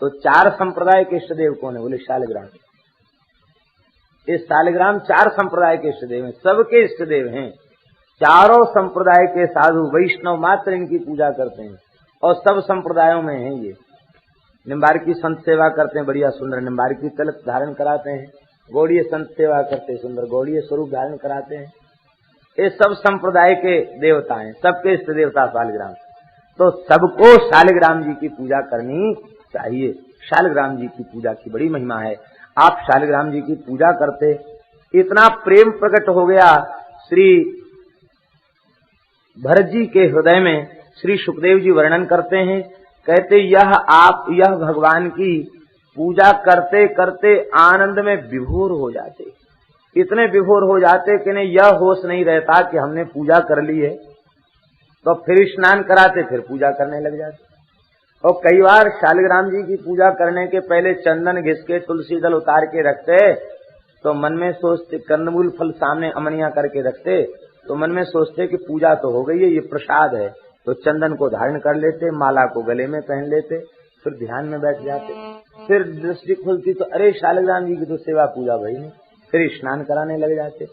तो 4 संप्रदाय के इष्टदेव कौन है? बोले शालिग्राम। इस शालिग्राम 4 संप्रदाय के इष्टदेव हैं, सबके इष्टदेव हैं। चारों संप्रदाय के साधु वैष्णव मात्र इनकी पूजा करते हैं और सब संप्रदायों में हैं ये। निम्बार्की संत सेवा करते हैं, बढ़िया सुंदर निम्बार्की तिलक धारण कराते हैं। गौड़ीय संत सेवा करते हैं, सुंदर गौड़ीय स्वरूप धारण कराते हैं। ये सब संप्रदाय के देवता हैं, सबके इष्ट देवता शालिग्राम। तो सबको शालिग्राम जी की पूजा करनी चाहिए। शालिग्राम जी की पूजा की बड़ी महिमा है। आप शालिग्राम जी की पूजा करते, इतना प्रेम प्रकट हो गया श्री भरत जी के हृदय में। श्री सुखदेव जी वर्णन करते हैं, कहते यह भगवान की पूजा करते करते आनंद में विभोर हो जाते। इतने विभोर हो जाते कि नहीं यह होश नहीं रहता कि हमने पूजा कर ली है। तो फिर स्नान कराते, फिर पूजा करने लग जाते। और कई बार शालिग्राम जी की पूजा करने के पहले चंदन घिस के तुलसी दल उतार के रखते, तो मन में सोचते, कंदमूल फल सामने अमनिया करके रखते, तो मन में सोचते कि पूजा तो हो गई है, ये प्रसाद है। तो चंदन को धारण कर लेते, माला को गले में पहन लेते, फिर ध्यान में बैठ जाते। फिर दृष्टि खुलती तो अरे शालिग्राम जी की तो सेवा पूजा भई नहीं, फिर स्नान कराने लग जाते।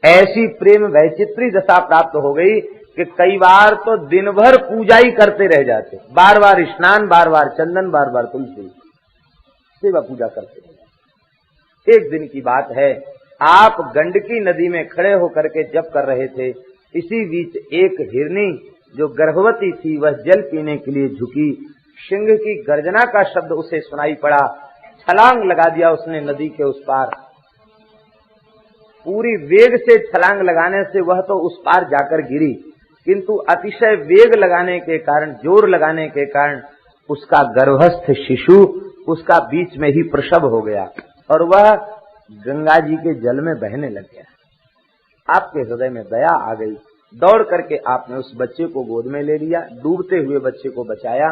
ऐसी प्रेम वैचित्री दशा प्राप्त हो गई कि कई बार तो दिन भर पूजा ही करते रह जाते। बार बार स्नान, बार बार चंदन, बार बार तुलसी सेवा पूजा करते रह जाते। एक दिन की बात है, आप गंडकी नदी में खड़े होकर के जप कर रहे थे। इसी बीच एक हिरनी जो गर्भवती थी वह जल पीने के लिए झुकी। सिंह की गर्जना का शब्द उसे सुनाई पड़ा। छलांग लगा दिया उसने नदी के उस पार। पूरी वेग से छलांग लगाने से वह तो उस पार जाकर गिरी, किंतु अतिशय वेग लगाने के कारण, जोर लगाने के कारण उसका गर्भस्थ शिशु उसका बीच में ही प्रसव हो गया और वह गंगा जी के जल में बहने लग गया। आपके हृदय में दया आ गई। दौड़ करके आपने उस बच्चे को गोद में ले लिया, डूबते हुए बच्चे को बचाया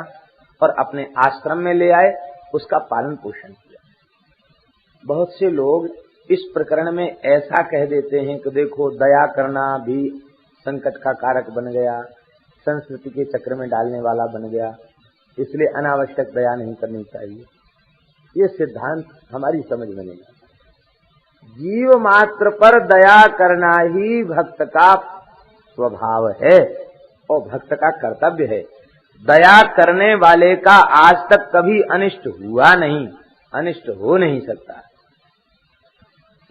और अपने आश्रम में ले आए, उसका पालन पोषण किया। बहुत से लोग इस प्रकरण में ऐसा कह देते हैं कि देखो दया करना भी संकट का कारक बन गया, संस्कृति के चक्र में डालने वाला बन गया, इसलिए अनावश्यक दया नहीं करनी चाहिए। ये सिद्धांत हमारी समझ में नहीं आता। जीव मात्र पर दया करना ही भक्त का स्वभाव है और भक्त का कर्तव्य है। दया करने वाले का आज तक कभी अनिष्ट हुआ नहीं, अनिष्ट हो नहीं सकता।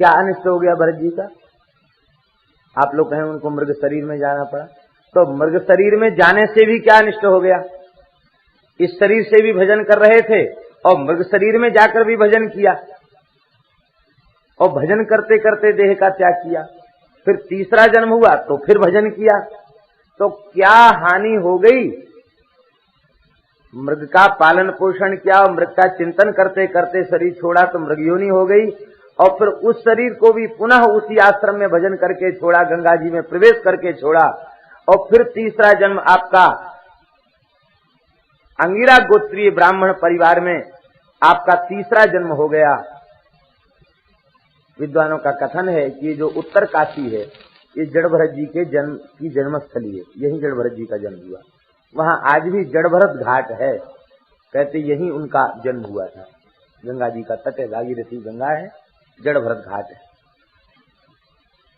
क्या अनिष्ट हो गया भरत जी का? आप लोग कहें उनको मृग शरीर में जाना पड़ा, तो मृग शरीर में जाने से भी क्या अनिष्ट हो गया? इस शरीर से भी भजन कर रहे थे और मृग शरीर में जाकर भी भजन किया और भजन करते करते देह का त्याग किया। फिर तीसरा जन्म हुआ तो फिर भजन किया, तो क्या हानि हो गई? मृग का पालन पोषण किया और मृग का चिंतन करते करते शरीर छोड़ा तो मृग योनि हो गई और फिर उस शरीर को भी पुनः उसी आश्रम में भजन करके छोड़ा, गंगा जी में प्रवेश करके छोड़ा और फिर तीसरा जन्म आपका अंगिरा गोत्रीय ब्राह्मण परिवार में आपका तीसरा जन्म हो गया। विद्वानों का कथन है कि जो उत्तर काशी है ये जड़ भरत जी के जन्म की जन्मस्थली है, यही जड़ भरत जी का जन्म हुआ। वहां आज भी जड़ भरत घाट है, कहते यही उनका जन्म हुआ था। गंगा जी का तट है, भागीरथी गंगा है, जड़ भरत घाट है।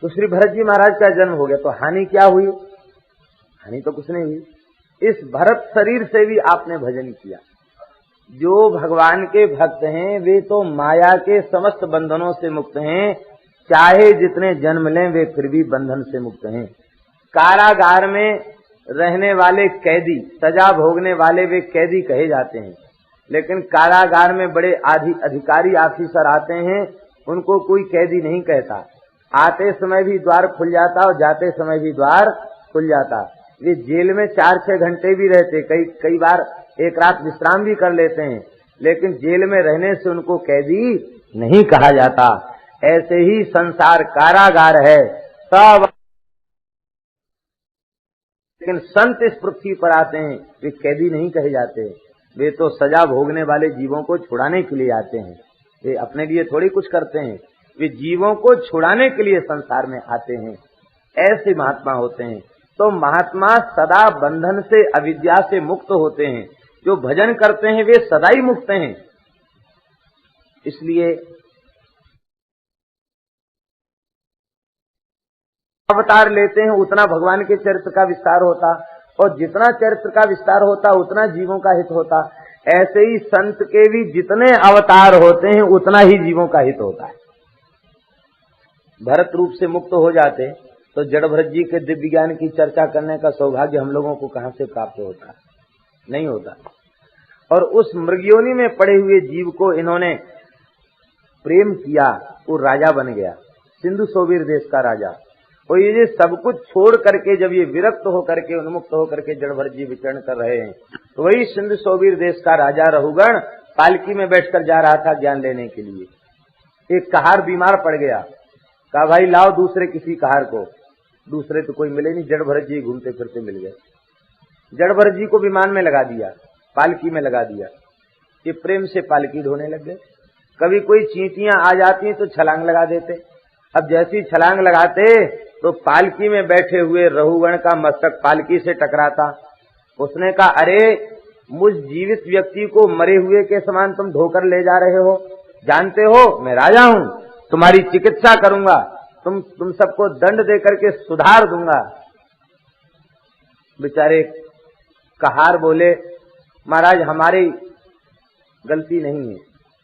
तो श्री भरत जी महाराज का जन्म हो गया, तो हानि क्या हुई? हानि तो कुछ नहीं हुई। इस भरत शरीर से भी आपने भजन किया। जो भगवान के भक्त हैं वे तो माया के समस्त बंधनों से मुक्त हैं, चाहे जितने जन्म लें वे फिर भी बंधन से मुक्त हैं। कारागार में रहने वाले कैदी, सजा भोगने वाले वे कैदी कहे जाते हैं, लेकिन कारागार में बड़े अधिकारी ऑफिसर आते हैं, उनको कोई कैदी नहीं कहता। आते समय भी द्वार खुल जाता और जाते समय भी द्वार खुल जाता। वे जेल में 4-6 घंटे भी रहते, कई बार एक रात विश्राम भी कर लेते हैं, लेकिन जेल में रहने से उनको कैदी नहीं कहा जाता। ऐसे ही संसार कारागार है सब, लेकिन संत इस पृथ्वी पर आते हैं, वे कैदी नहीं कहे जाते। वे तो सजा भोगने वाले जीवों को छुड़ाने के लिए आते हैं, वे अपने लिए थोड़ी कुछ करते हैं, वे जीवों को छुड़ाने के लिए संसार में आते हैं। ऐसे महात्मा होते हैं। तो महात्मा सदा बंधन से, अविद्या से मुक्त होते हैं। जो भजन करते हैं वे सदा ही मुक्त हैं। इसलिए अवतार लेते हैं उतना भगवान के चरित्र का विस्तार होता, और जितना चरित्र का विस्तार होता उतना जीवों का हित होता। ऐसे ही संत के भी जितने अवतार होते हैं उतना ही जीवों का हित होता है। भरत रूप से मुक्त हो जाते तो जड़ भरत जी के दिव्य ज्ञान की चर्चा करने का सौभाग्य हम लोगों को कहां से प्राप्त होता? नहीं होता। और उस मृगयोनि में पड़े हुए जीव को इन्होंने प्रेम किया, वो राजा बन गया, सिंधु सोबीर देश का राजा। और ये सब कुछ छोड़ करके जब ये विरक्त होकर के, उन्मुक्त होकर के जड़ भरत जी विचरण कर रहे हैं, तो वही सिंधु सोबीर देश का राजा रहुगण पालकी में बैठकर जा रहा था ज्ञान लेने के लिए। एक कहार बीमार पड़ गया, कहा भाई लाओ दूसरे किसी कहार को। दूसरे तो कोई मिले नहीं, जड़ भरत जी घूमते फिरते मिल गए। जड़ भरत जी को विमान में लगा दिया, पालकी में लगा दिया। ये प्रेम से पालकी ढोने लग गए। कभी कोई चींटियां आ जाती तो छलांग लगा देते। अब जैसी छलांग लगाते तो पालकी में बैठे हुए रहुगण का मस्तक पालकी से टकराता। उसने कहा अरे मुझ जीवित व्यक्ति को मरे हुए के समान तुम ढोकर ले जा रहे हो, जानते हो मैं राजा हूं, तुम्हारी चिकित्सा करूंगा, तुम सबको दंड देकर के सुधार दूंगा। बेचारे कहार बोले महाराज हमारी गलती नहीं है,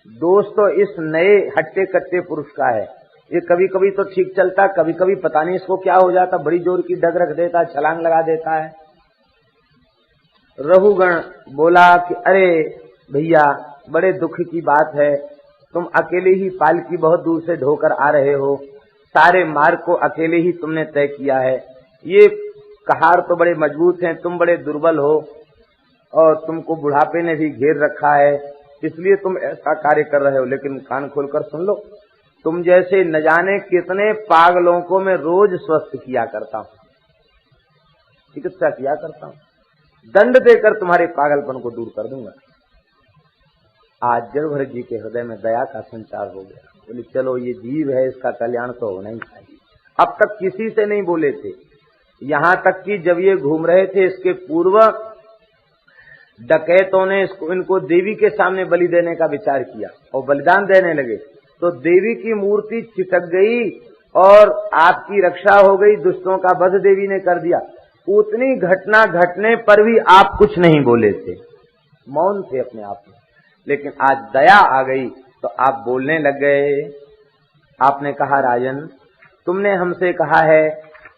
दोष तो इस नए हट्टे कट्टे पुरुष का है। ये कभी कभी तो ठीक चलता, कभी कभी पता नहीं इसको क्या हो जाता, बड़ी जोर की डग रख देता, छलांग लगा देता है। रहुगण बोला कि अरे भैया बड़े दुख की बात है, तुम अकेले ही पालकी बहुत दूर से ढोकर आ रहे हो, सारे मार्ग को अकेले ही तुमने तय किया है। ये कहार तो बड़े मजबूत हैं, तुम बड़े दुर्बल हो और तुमको बुढ़ापे ने भी घेर रखा है, इसलिए तुम ऐसा कार्य कर रहे हो। लेकिन कान खोलकर सुन लो, तुम जैसे न जाने कितने पागलों को मैं रोज स्वस्थ किया करता हूं, चिकित्सा किया करता हूं, दंड देकर तुम्हारे पागलपन को दूर कर दूंगा। आज जड़ भरत जी के हृदय में दया का संचार हो गया। बोले चलो ये जीव है, इसका कल्याण तो होना ही चाहिए। अब तक किसी से नहीं बोले थे, यहां तक कि जब ये घूम रहे थे इसके पूर्व डकैतों ने इनको देवी के सामने बलि देने का विचार किया और बलिदान देने लगे, तो देवी की मूर्ति चिटक गई और आपकी रक्षा हो गई, दुष्टों का वध देवी ने कर दिया। उतनी घटना घटने पर भी आप कुछ नहीं बोले थे, मौन थे अपने आप में। लेकिन आज दया आ गई तो आप बोलने लग गए। आपने कहा राजन तुमने हमसे कहा है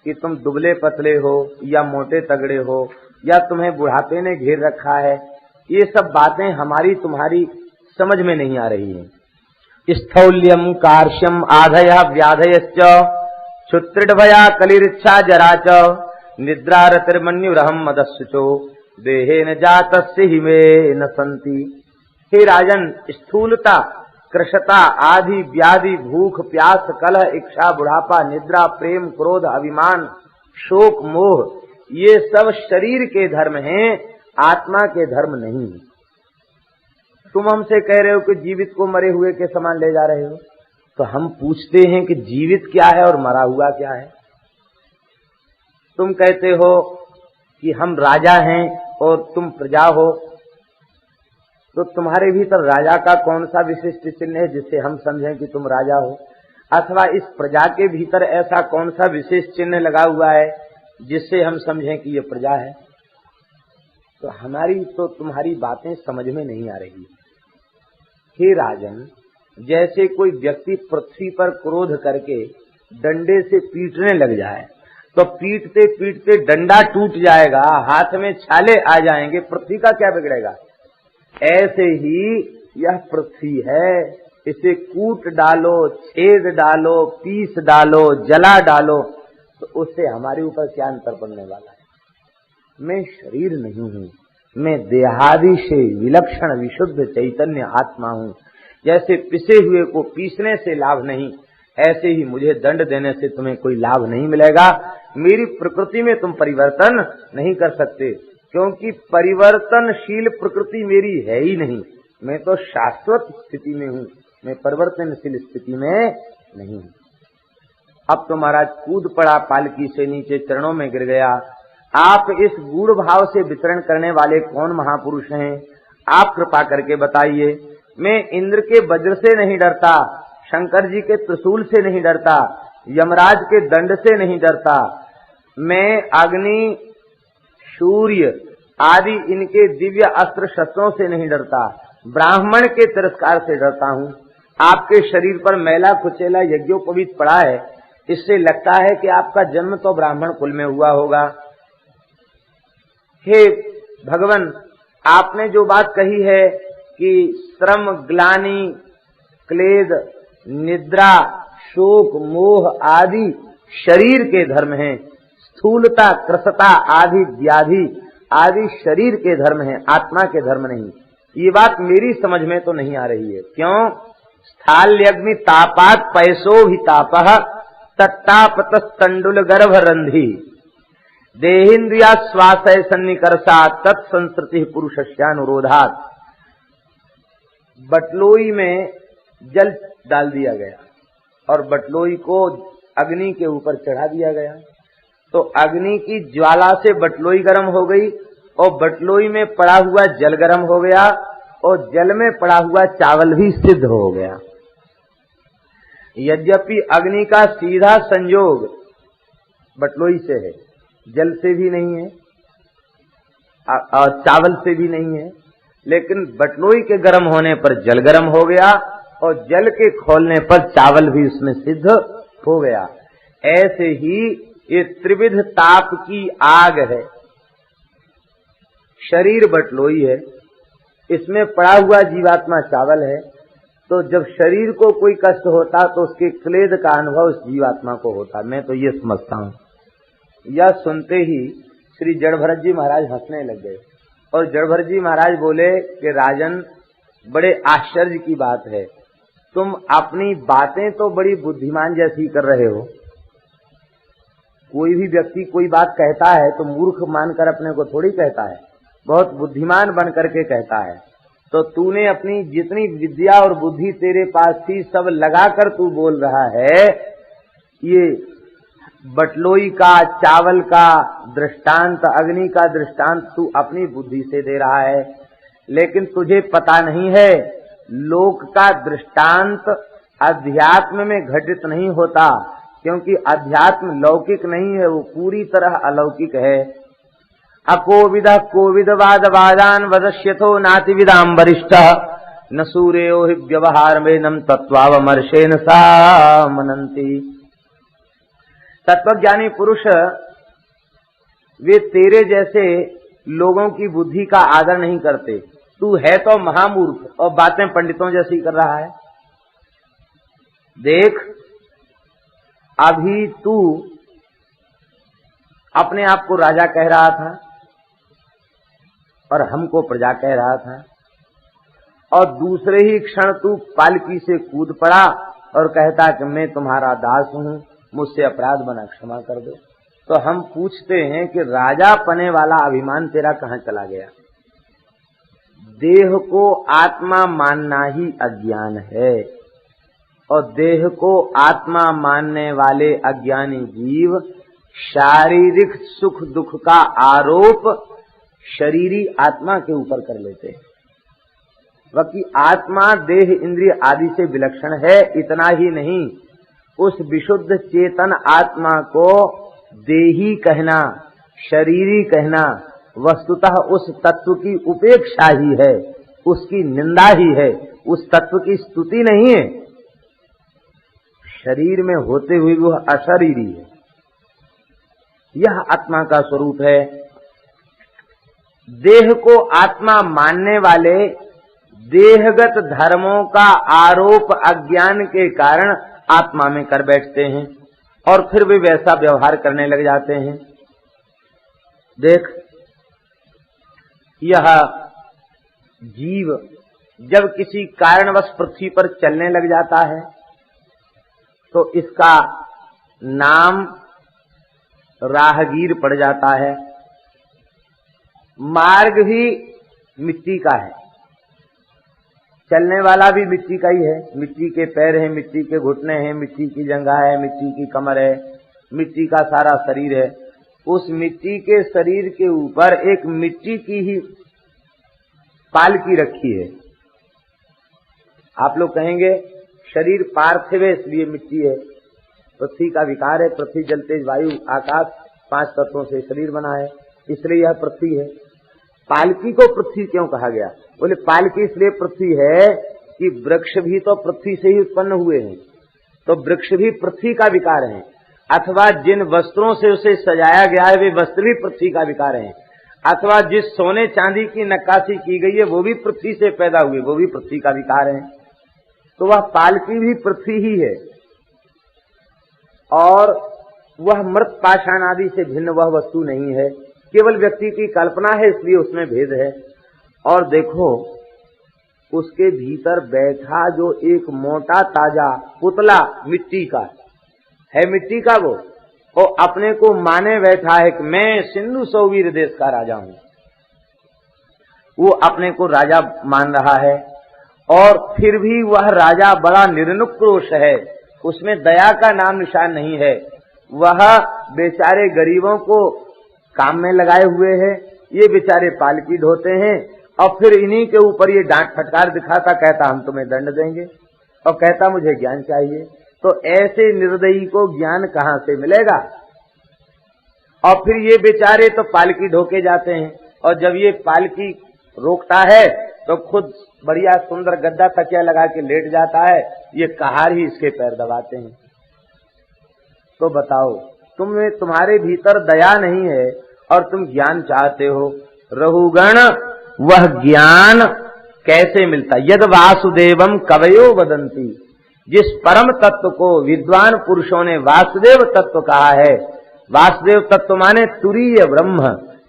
कि तुम दुबले पतले हो या मोटे तगड़े हो या तुम्हें बुढ़ापे ने घेर रखा है, ये सब बातें हमारी तुम्हारी समझ में नहीं आ रही हैं। स्थौल्यम कार्श्यम आधय व्याधयश्च क्षुत्रिडभया कलिरिच्छा जरा च निद्रा रतिर्मन्युरहम मदस्सुचो देहेन जातस्य हिमे न संति। हे राजन स्थूलता, कृशता, आदि, व्याधि, भूख, प्यास, कलह, इच्छा, बुढ़ापा, निद्रा, प्रेम, क्रोध, अभिमान, शोक, मोह, ये सब शरीर के धर्म हैं, आत्मा के धर्म नहीं। तुम हमसे कह रहे हो कि जीवित को मरे हुए के समान ले जा रहे हो, तो हम पूछते हैं कि जीवित क्या है और मरा हुआ क्या है? तुम कहते हो कि हम राजा हैं और तुम प्रजा हो, तो तुम्हारे भीतर राजा का कौन सा विशिष्ट चिन्ह है जिससे हम समझें कि तुम राजा हो, अथवा इस प्रजा के भीतर ऐसा कौन सा विशेष चिन्ह लगा हुआ है जिससे हम समझें कि ये प्रजा है। तो हमारी तो तुम्हारी बातें समझ में नहीं आ रही। हे राजन, जैसे कोई व्यक्ति पृथ्वी पर क्रोध करके डंडे से पीटने लग जाए तो पीटते पीटते डंडा टूट जाएगा, हाथ में छाले आ जाएंगे, पृथ्वी का क्या बिगड़ेगा। ऐसे ही यह पृथ्वी है, इसे कूट डालो, छेद डालो, पीस डालो, जला डालो, तो उससे हमारे ऊपर क्या अंतर पड़ने वाला है। मैं शरीर नहीं हूँ, मैं देहादि से विलक्षण विशुद्ध चैतन्य आत्मा हूँ। जैसे पिसे हुए को पीसने से लाभ नहीं, ऐसे ही मुझे दंड देने से तुम्हें कोई लाभ नहीं मिलेगा। मेरी प्रकृति में तुम परिवर्तन नहीं कर सकते, क्योंकि परिवर्तनशील प्रकृति मेरी है ही नहीं। मैं तो शाश्वत स्थिति में हूँ, मैं परिवर्तनशील स्थिति में नहीं हूँ। अब तो महाराज कूद पड़ा पालकी से नीचे, चरणों में गिर गया। आप इस गूढ़ भाव से वितरण करने वाले कौन महापुरुष हैं, आप कृपा करके बताइए। मैं इंद्र के वज्र से नहीं डरता, शंकर जी के त्रिशूल से नहीं डरता, यमराज के दंड से नहीं डरता, मैं अग्नि, सूर्य आदि इनके दिव्य अस्त्र शस्त्रों से नहीं डरता, ब्राह्मण के तिरस्कार से डरता हूँ। आपके शरीर पर मैला कुचेला यज्ञोपवीत पड़ा है, इससे लगता है कि आपका जन्म तो ब्राह्मण कुल में हुआ होगा। हे भगवान, आपने जो बात कही है कि श्रम, ग्लानि, क्लेद, निद्रा, शोक, मोह आदि शरीर के धर्म हैं, स्थूलता, कृशता आदि व्याधि आदि शरीर के धर्म हैं, आत्मा के धर्म नहीं। ये बात मेरी समझ में तो नहीं आ रही है। क्यों? स्थाल्यग्नि तापात पैसो भी तापः तट्टापत तंडुल गर्भ रंधी देहिंद्रिया स्वासय सन्निकर्षा तत्संस्कृति पुरुषस्यानुरोधात। बटलोई में जल डाल दिया गया और बटलोई को अग्नि के ऊपर चढ़ा दिया गया, तो अग्नि की ज्वाला से बटलोई गर्म हो गई और बटलोई में पड़ा हुआ जल गर्म हो गया और जल में पड़ा हुआ चावल भी सिद्ध हो गया। यद्यपि अग्नि का सीधा संयोग बटलोई से है, जल से भी नहीं है और चावल से भी नहीं है, लेकिन बटलोई के गर्म होने पर जल गर्म हो गया और जल के खोलने पर चावल भी उसमें सिद्ध हो गया। ऐसे ही ये त्रिविध ताप की आग है। शरीर बटलोई है, इसमें पड़ा हुआ जीवात्मा चावल है, तो जब शरीर को कोई कष्ट होता तो उसके क्लेद का अनुभव उस जीवात्मा को होता। मैं तो ये समझता हूँ। यह सुनते ही श्री जड़भरत जी महाराज हंसने लग गए और जड़भरत जी महाराज बोले कि राजन, बड़े आश्चर्य की बात है, तुम अपनी बातें तो बड़ी बुद्धिमान जैसी कर रहे हो। कोई भी व्यक्ति कोई बात कहता है तो मूर्ख मानकर अपने को थोड़ी कहता है, बहुत बुद्धिमान बन करके कहता है। तो तूने अपनी जितनी विद्या और बुद्धि तेरे पास थी सब लगाकर तू बोल रहा है। ये बटलोई का, चावल का दृष्टांत, अग्नि का दृष्टांत तू अपनी बुद्धि से दे रहा है, लेकिन तुझे पता नहीं है लोक का दृष्टांत अध्यात्म में घटित नहीं होता, क्योंकि अध्यात्म लौकिक नहीं है, वो पूरी तरह अलौकिक है। अकोविद कोविदवाद वादान वदस्यथो नातिविदाम वरिष्ठ न सूर्यो हि व्यवहार में नम तत्वावमर्शेन सा मनंती। तत्वज्ञानी पुरुष वे तेरे जैसे लोगों की बुद्धि का आदर नहीं करते। तू है तो महामूर्ख और बातें पंडितों जैसी कर रहा है। देख, अभी तू अपने आप को राजा कह रहा था और हमको प्रजा कह रहा था, और दूसरे ही क्षण तू पालकी से कूद पड़ा और कहता कि मैं तुम्हारा दास हूं, मुझसे अपराध बना, क्षमा कर दो। तो हम पूछते हैं कि राजा पने वाला अभिमान तेरा कहां चला गया? देह को आत्मा मानना ही अज्ञान है, और देह को आत्मा मानने वाले अज्ञानी जीव शारीरिक सुख दुख का आरोप शरीरी आत्मा के ऊपर कर लेते हैं। बाकी आत्मा देह इंद्रिय आदि से विलक्षण है। इतना ही नहीं, उस विशुद्ध चेतन आत्मा को देही कहना, शरीरी कहना वस्तुतः उस तत्व की उपेक्षा ही है, उसकी निंदा ही है, उस तत्व की स्तुति नहीं है। शरीर में होते हुए वह अशरीरी है। यह आत्मा का स्वरूप है। देह को आत्मा मानने वाले देहगत धर्मों का आरोप अज्ञान के कारण आत्मा में कर बैठते हैं और फिर भी वैसा व्यवहार करने लग जाते हैं। देख, यह जीव जब किसी कारणवश पृथ्वी पर चलने लग जाता है तो इसका नाम राहगीर पड़ जाता है। मार्ग भी मिट्टी का है, चलने वाला भी मिट्टी का ही है। मिट्टी के पैर हैं, मिट्टी के घुटने हैं, मिट्टी की जंघा है, मिट्टी की कमर है, मिट्टी का सारा शरीर है। उस मिट्टी के शरीर के ऊपर एक मिट्टी की ही पालकी रखी है। आप लोग कहेंगे शरीर पार्थिव है इसलिए मिट्टी है। पृथ्वी का विकार है, पृथ्वी जल तेज वायु आकाश 5 तत्वों से शरीर बना है, इसलिए यह पृथ्वी है। पालकी को पृथ्वी क्यों कहा गया? बोले पालकी इसलिए पृथ्वी है कि वृक्ष भी तो पृथ्वी से ही उत्पन्न हुए हैं, तो वृक्ष भी पृथ्वी का विकार है। अथवा जिन वस्त्रों से उसे सजाया गया है वे वस्त्र भी पृथ्वी का विकार है। अथवा जिस सोने चांदी की नक्काशी की गई है वो भी पृथ्वी से पैदा हुए, वो भी पृथ्वी का विकार है। तो वह पालकी भी पृथ्वी ही है और वह मृत पाषाण आदि से भिन्न वह वस्तु नहीं है, केवल व्यक्ति की कल्पना है, इसलिए उसमें भेद है। और देखो उसके भीतर बैठा जो एक मोटा ताजा पुतला मिट्टी का है, मिट्टी का वो अपने को माने बैठा है कि मैं सिंधु सौवीर देश का राजा हूं। वो अपने को राजा मान रहा है और फिर भी वह राजा बड़ा निर्नुक्रोश है, उसमें दया का नाम निशान नहीं है। वह बेचारे गरीबों को काम में लगाए हुए हैं, ये बेचारे पालकी ढोते हैं और फिर इन्हीं के ऊपर ये डांट फटकार दिखाता, कहता हम तुम्हें दंड देंगे और कहता मुझे ज्ञान चाहिए। तो ऐसे निर्दयी को ज्ञान कहां से मिलेगा? और फिर ये बेचारे तो पालकी ढोके जाते हैं और जब ये पालकी रोकता है तो खुद बढ़िया सुंदर गद्दा तकिया लगा के लेट जाता है, ये कहार ही इसके पैर दबाते हैं। तो बताओ, तुम्हारे भीतर दया नहीं है और तुम ज्ञान चाहते हो। रहुगण, वह ज्ञान कैसे मिलता? यद वासुदेवम कवयो वदंती, जिस परम तत्व को विद्वान पुरुषों ने वासुदेव तत्व कहा है। वासुदेव तत्व माने तुरीय ब्रह्म,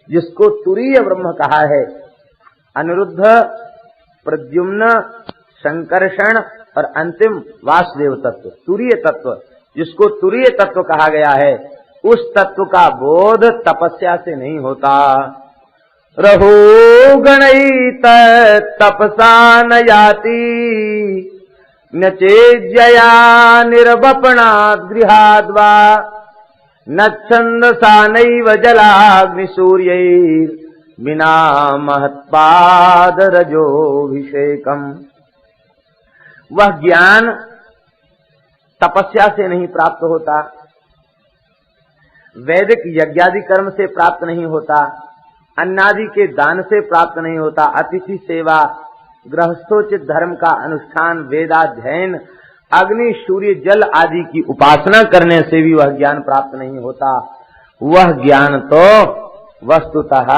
जिसको तुरीय ब्रह्म कहा है। अनिरुद्ध, प्रद्युम्न, संकर्षण और अंतिम वासुदेव तत्व, तुरीय तत्व, जिसको तुरीय तत्व कहा गया है, उस तत्व का बोध तपस्या से नहीं होता। रहो गणित तपसा न जाति, न चेज्यया निर्वपणा गृहाद्वा, न छंदसा नैव जलाग्निसूर्यैर् बिना महत्पाद रजोभिषेकम। वह ज्ञान तपस्या से नहीं प्राप्त होता, वैदिक यज्ञादि कर्म से प्राप्त नहीं होता, अन्नादि के दान से प्राप्त नहीं होता, अतिथि सेवा, गृहस्थोचित धर्म का अनुष्ठान, वेदाध्ययन, अग्नि सूर्य जल आदि की उपासना करने से भी वह ज्ञान प्राप्त नहीं होता। वह ज्ञान तो वस्तुतः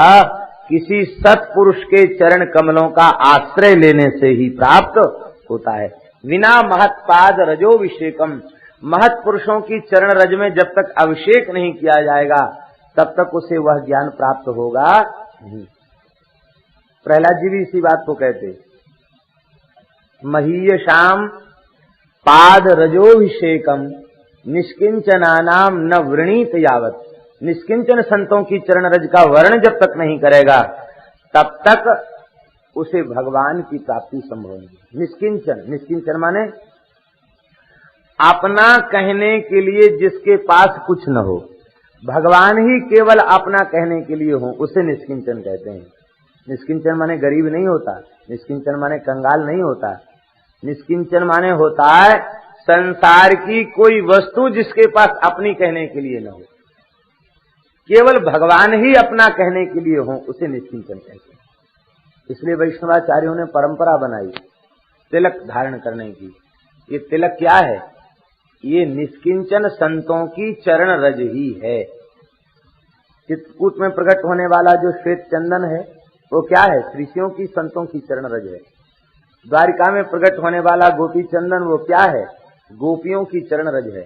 किसी सत्पुरुष के चरण कमलों का आश्रय लेने से ही प्राप्त होता है। बिना महत्पाद रजोभिषेकम, महत् पुरुषों की चरण रज में जब तक अभिषेक नहीं किया जाएगा तब तक उसे वह ज्ञान प्राप्त होगा नहीं। प्रहलाद जी भी इसी बात को कहते, महीयशाम पाद रजोभिषेकम निष्किंचनानाम न वृणीत यावत। निष्किंचन संतों की चरण रज का वर्ण जब तक नहीं करेगा तब तक उसे भगवान की प्राप्ति संभव नहीं। निष्किंचन, निष्किंचन माने अपना कहने के लिए जिसके पास कुछ न हो, भगवान ही केवल अपना कहने के लिए हो, उसे निष्किंचन कहते हैं। निष्किंचन माने गरीब नहीं होता, निष्किंचन माने कंगाल नहीं होता, निष्किंचन माने होता है संसार की कोई वस्तु जिसके पास अपनी कहने के लिए न हो, केवल भगवान ही अपना कहने के लिए हो, उसे निष्किंचन कहते हैं। इसलिए वैष्णवाचार्यों ने परंपरा बनाई तिलक धारण करने की। ये तिलक क्या है? ये निष्किंचन संतों की चरण रज ही है। चित्रकूट में प्रकट होने वाला जो श्वेत चंदन है वो क्या है? ऋषियों की संतों की चरण रज है। द्वारिका में प्रकट होने वाला गोपी चंदन वो क्या है? गोपियों की चरण रज है।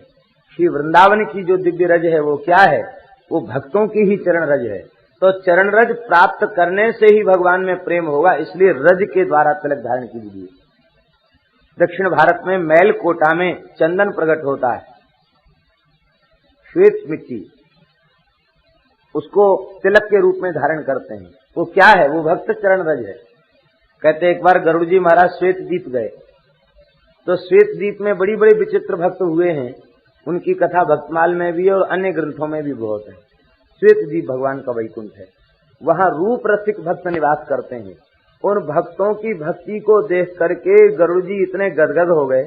श्री वृंदावन की जो दिव्य रज है वो क्या है? वो भक्तों की ही चरण रज है। तो चरण रज प्राप्त करने से ही भगवान में प्रेम होगा, इसलिए रज के द्वारा तिलक धारण की विधि। दक्षिण भारत में मैलकोटा में चंदन प्रकट होता है, श्वेत मिट्टी, उसको तिलक के रूप में धारण करते हैं। वो क्या है? वो भक्त चरण रज है। कहते एक बार गरुड़ जी महाराज श्वेत द्वीप गए, तो श्वेत द्वीप में बड़ी बड़ी विचित्र भक्त हुए हैं। उनकी कथा भक्तमाल में भी और अन्य ग्रंथों में भी बहुत है। श्वेत द्वीप भगवान का वैकुंठ है, वहां रूप रसिक भक्त निवास करते हैं। उन भक्तों की भक्ति को देख करके गरुड़ जी इतने गदगद हो गए,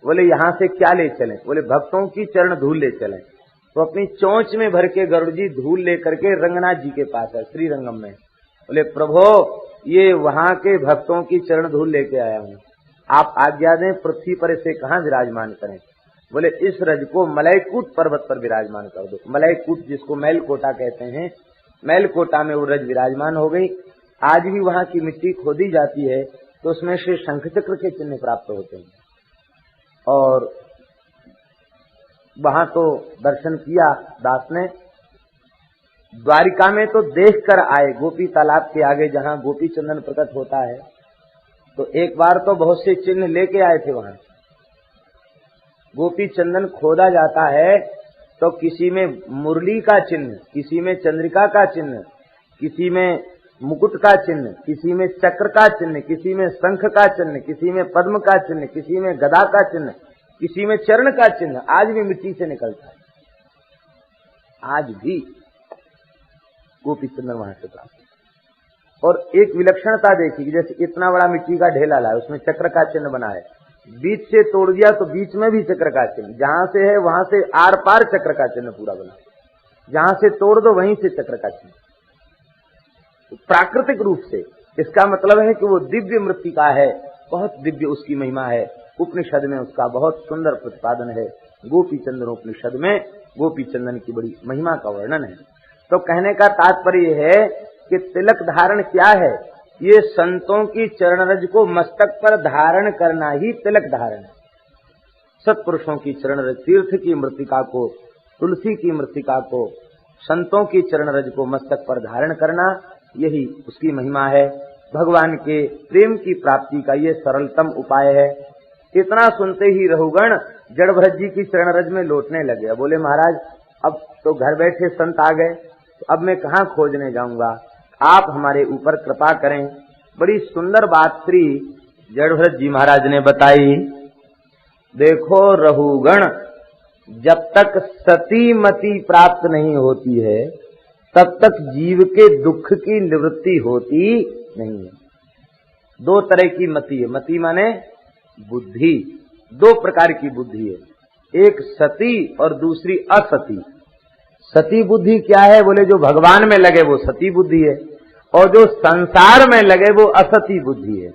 बोले यहाँ से क्या ले चलें? बोले भक्तों की चरण धूल ले चलें। तो अपनी चोंच में भर के गरुड़ जी धूल लेकर के रंगनाथ जी के पास है, श्रीरंगम में। बोले प्रभो, ये वहां के भक्तों की चरण धूल लेके आया हूँ, आप आज्ञा दें पृथ्वी पर इसे कहाँ विराजमान करें? बोले इस रज को मलयकूट पर्वत पर विराजमान कर दो। मलयकूट जिसको मैलकोटा कहते हैं, मैलकोटा में वो रज विराजमान हो गई। आज भी वहां की मिट्टी खोदी जाती है तो उसमें से शंख चक्र के चिन्ह प्राप्त होते हैं। और वहां तो दर्शन किया दास ने। द्वारिका में तो देख कर आए, गोपी तालाब के आगे जहां गोपी चंदन प्रकट होता है, तो एक बार तो बहुत से चिन्ह लेके आए थे वहां। गोपी चंदन खोदा जाता है तो किसी में मुरली का चिन्ह, किसी में चंद्रिका का चिन्ह, किसी में मुकुट का चिन्ह, किसी में चक्र का चिन्ह, किसी में शंख का चिन्ह, किसी में पद्म का चिन्ह, किसी में गदा का चिन्ह, किसी में चरण का चिन्ह। आज भी मिट्टी से निकलता है, आज भी गोपी चंदन वहां से प्राप्त। और एक विलक्षणता देखी, जैसे इतना बड़ा मिट्टी का ढेला लाए, उसमें चक्र का चिन्ह बनाए, बीच से तोड़ दिया तो बीच में भी चक्र का चिन्ह, जहां से है वहां से आर पार चक्र का चिन्ह पूरा बना, जहां से तोड़ दो वहीं से चक्र का चिन्ह। प्राकृतिक रूप से इसका मतलब है कि वो दिव्य मृत्तिका है, बहुत दिव्य उसकी महिमा है। उपनिषद में उसका बहुत सुंदर प्रतिपादन है। गोपी चंदन उपनिषद में गोपी चंदन की बड़ी महिमा का वर्णन है। तो कहने का तात्पर्य है कि तिलक धारण क्या है? ये संतों की चरण रज को मस्तक पर धारण करना ही तिलक धारण है। सत्पुरुषों की चरण रज, तीर्थ की मृत्तिका को, तुलसी की मृत्तिका को, संतों की चरण रज को मस्तक पर धारण करना, यही उसकी महिमा है। भगवान के प्रेम की प्राप्ति का ये सरलतम उपाय है। इतना सुनते ही रहुगण जड़ भरत जी की चरण रज में लौटने लगे। बोले महाराज अब तो घर बैठे संत आ गए, तो अब मैं कहाँ खोजने जाऊंगा, आप हमारे ऊपर कृपा करें। बड़ी सुंदर बात श्री जड़ भरत जी महाराज ने बताई। देखो रहुगण, जब तक सती मति प्राप्त नहीं होती है तब तक जीव के दुख की निवृत्ति होती नहीं है। दो तरह की मति है, मति माने बुद्धि, दो प्रकार की बुद्धि है, एक सती और दूसरी असती। सती बुद्धि क्या है? बोले जो भगवान में लगे वो सती बुद्धि है, और जो संसार में लगे वो असती बुद्धि है।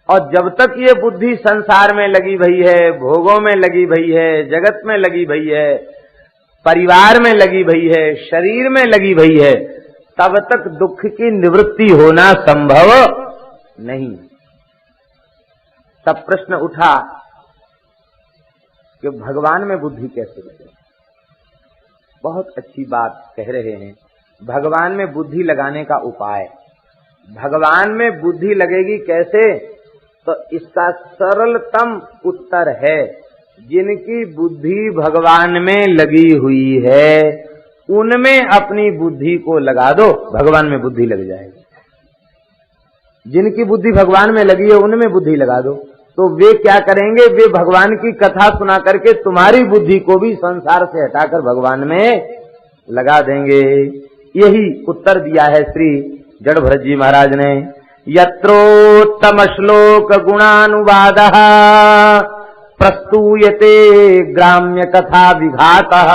और जब तक ये बुद्धि संसार में लगी भई है, भोगों में लगी भई है, जगत में लगी भई है, परिवार में लगी भई है, शरीर में लगी भई है, तब तक दुख की निवृत्ति होना संभव नहीं। तब प्रश्न उठा कि भगवान में बुद्धि कैसे लगे? बहुत अच्छी बात कह रहे हैं। भगवान में बुद्धि लगाने का उपाय, भगवान में बुद्धि लगेगी कैसे? तो इसका सरलतम उत्तर है, जिनकी बुद्धि भगवान में लगी हुई है उनमें अपनी बुद्धि को लगा दो, भगवान में बुद्धि लग जाएगी। जिनकी बुद्धि भगवान में लगी है उनमें बुद्धि लगा दो। तो वे क्या करेंगे, वे भगवान की कथा सुना करके तुम्हारी बुद्धि को भी संसार से हटाकर भगवान में लगा देंगे। यही उत्तर दिया है श्री जड़भरत जी महाराज ने। यत्रोत्तम श्लोक गुणानुवादः प्रस्तूयते ग्राम्य कथा विघातः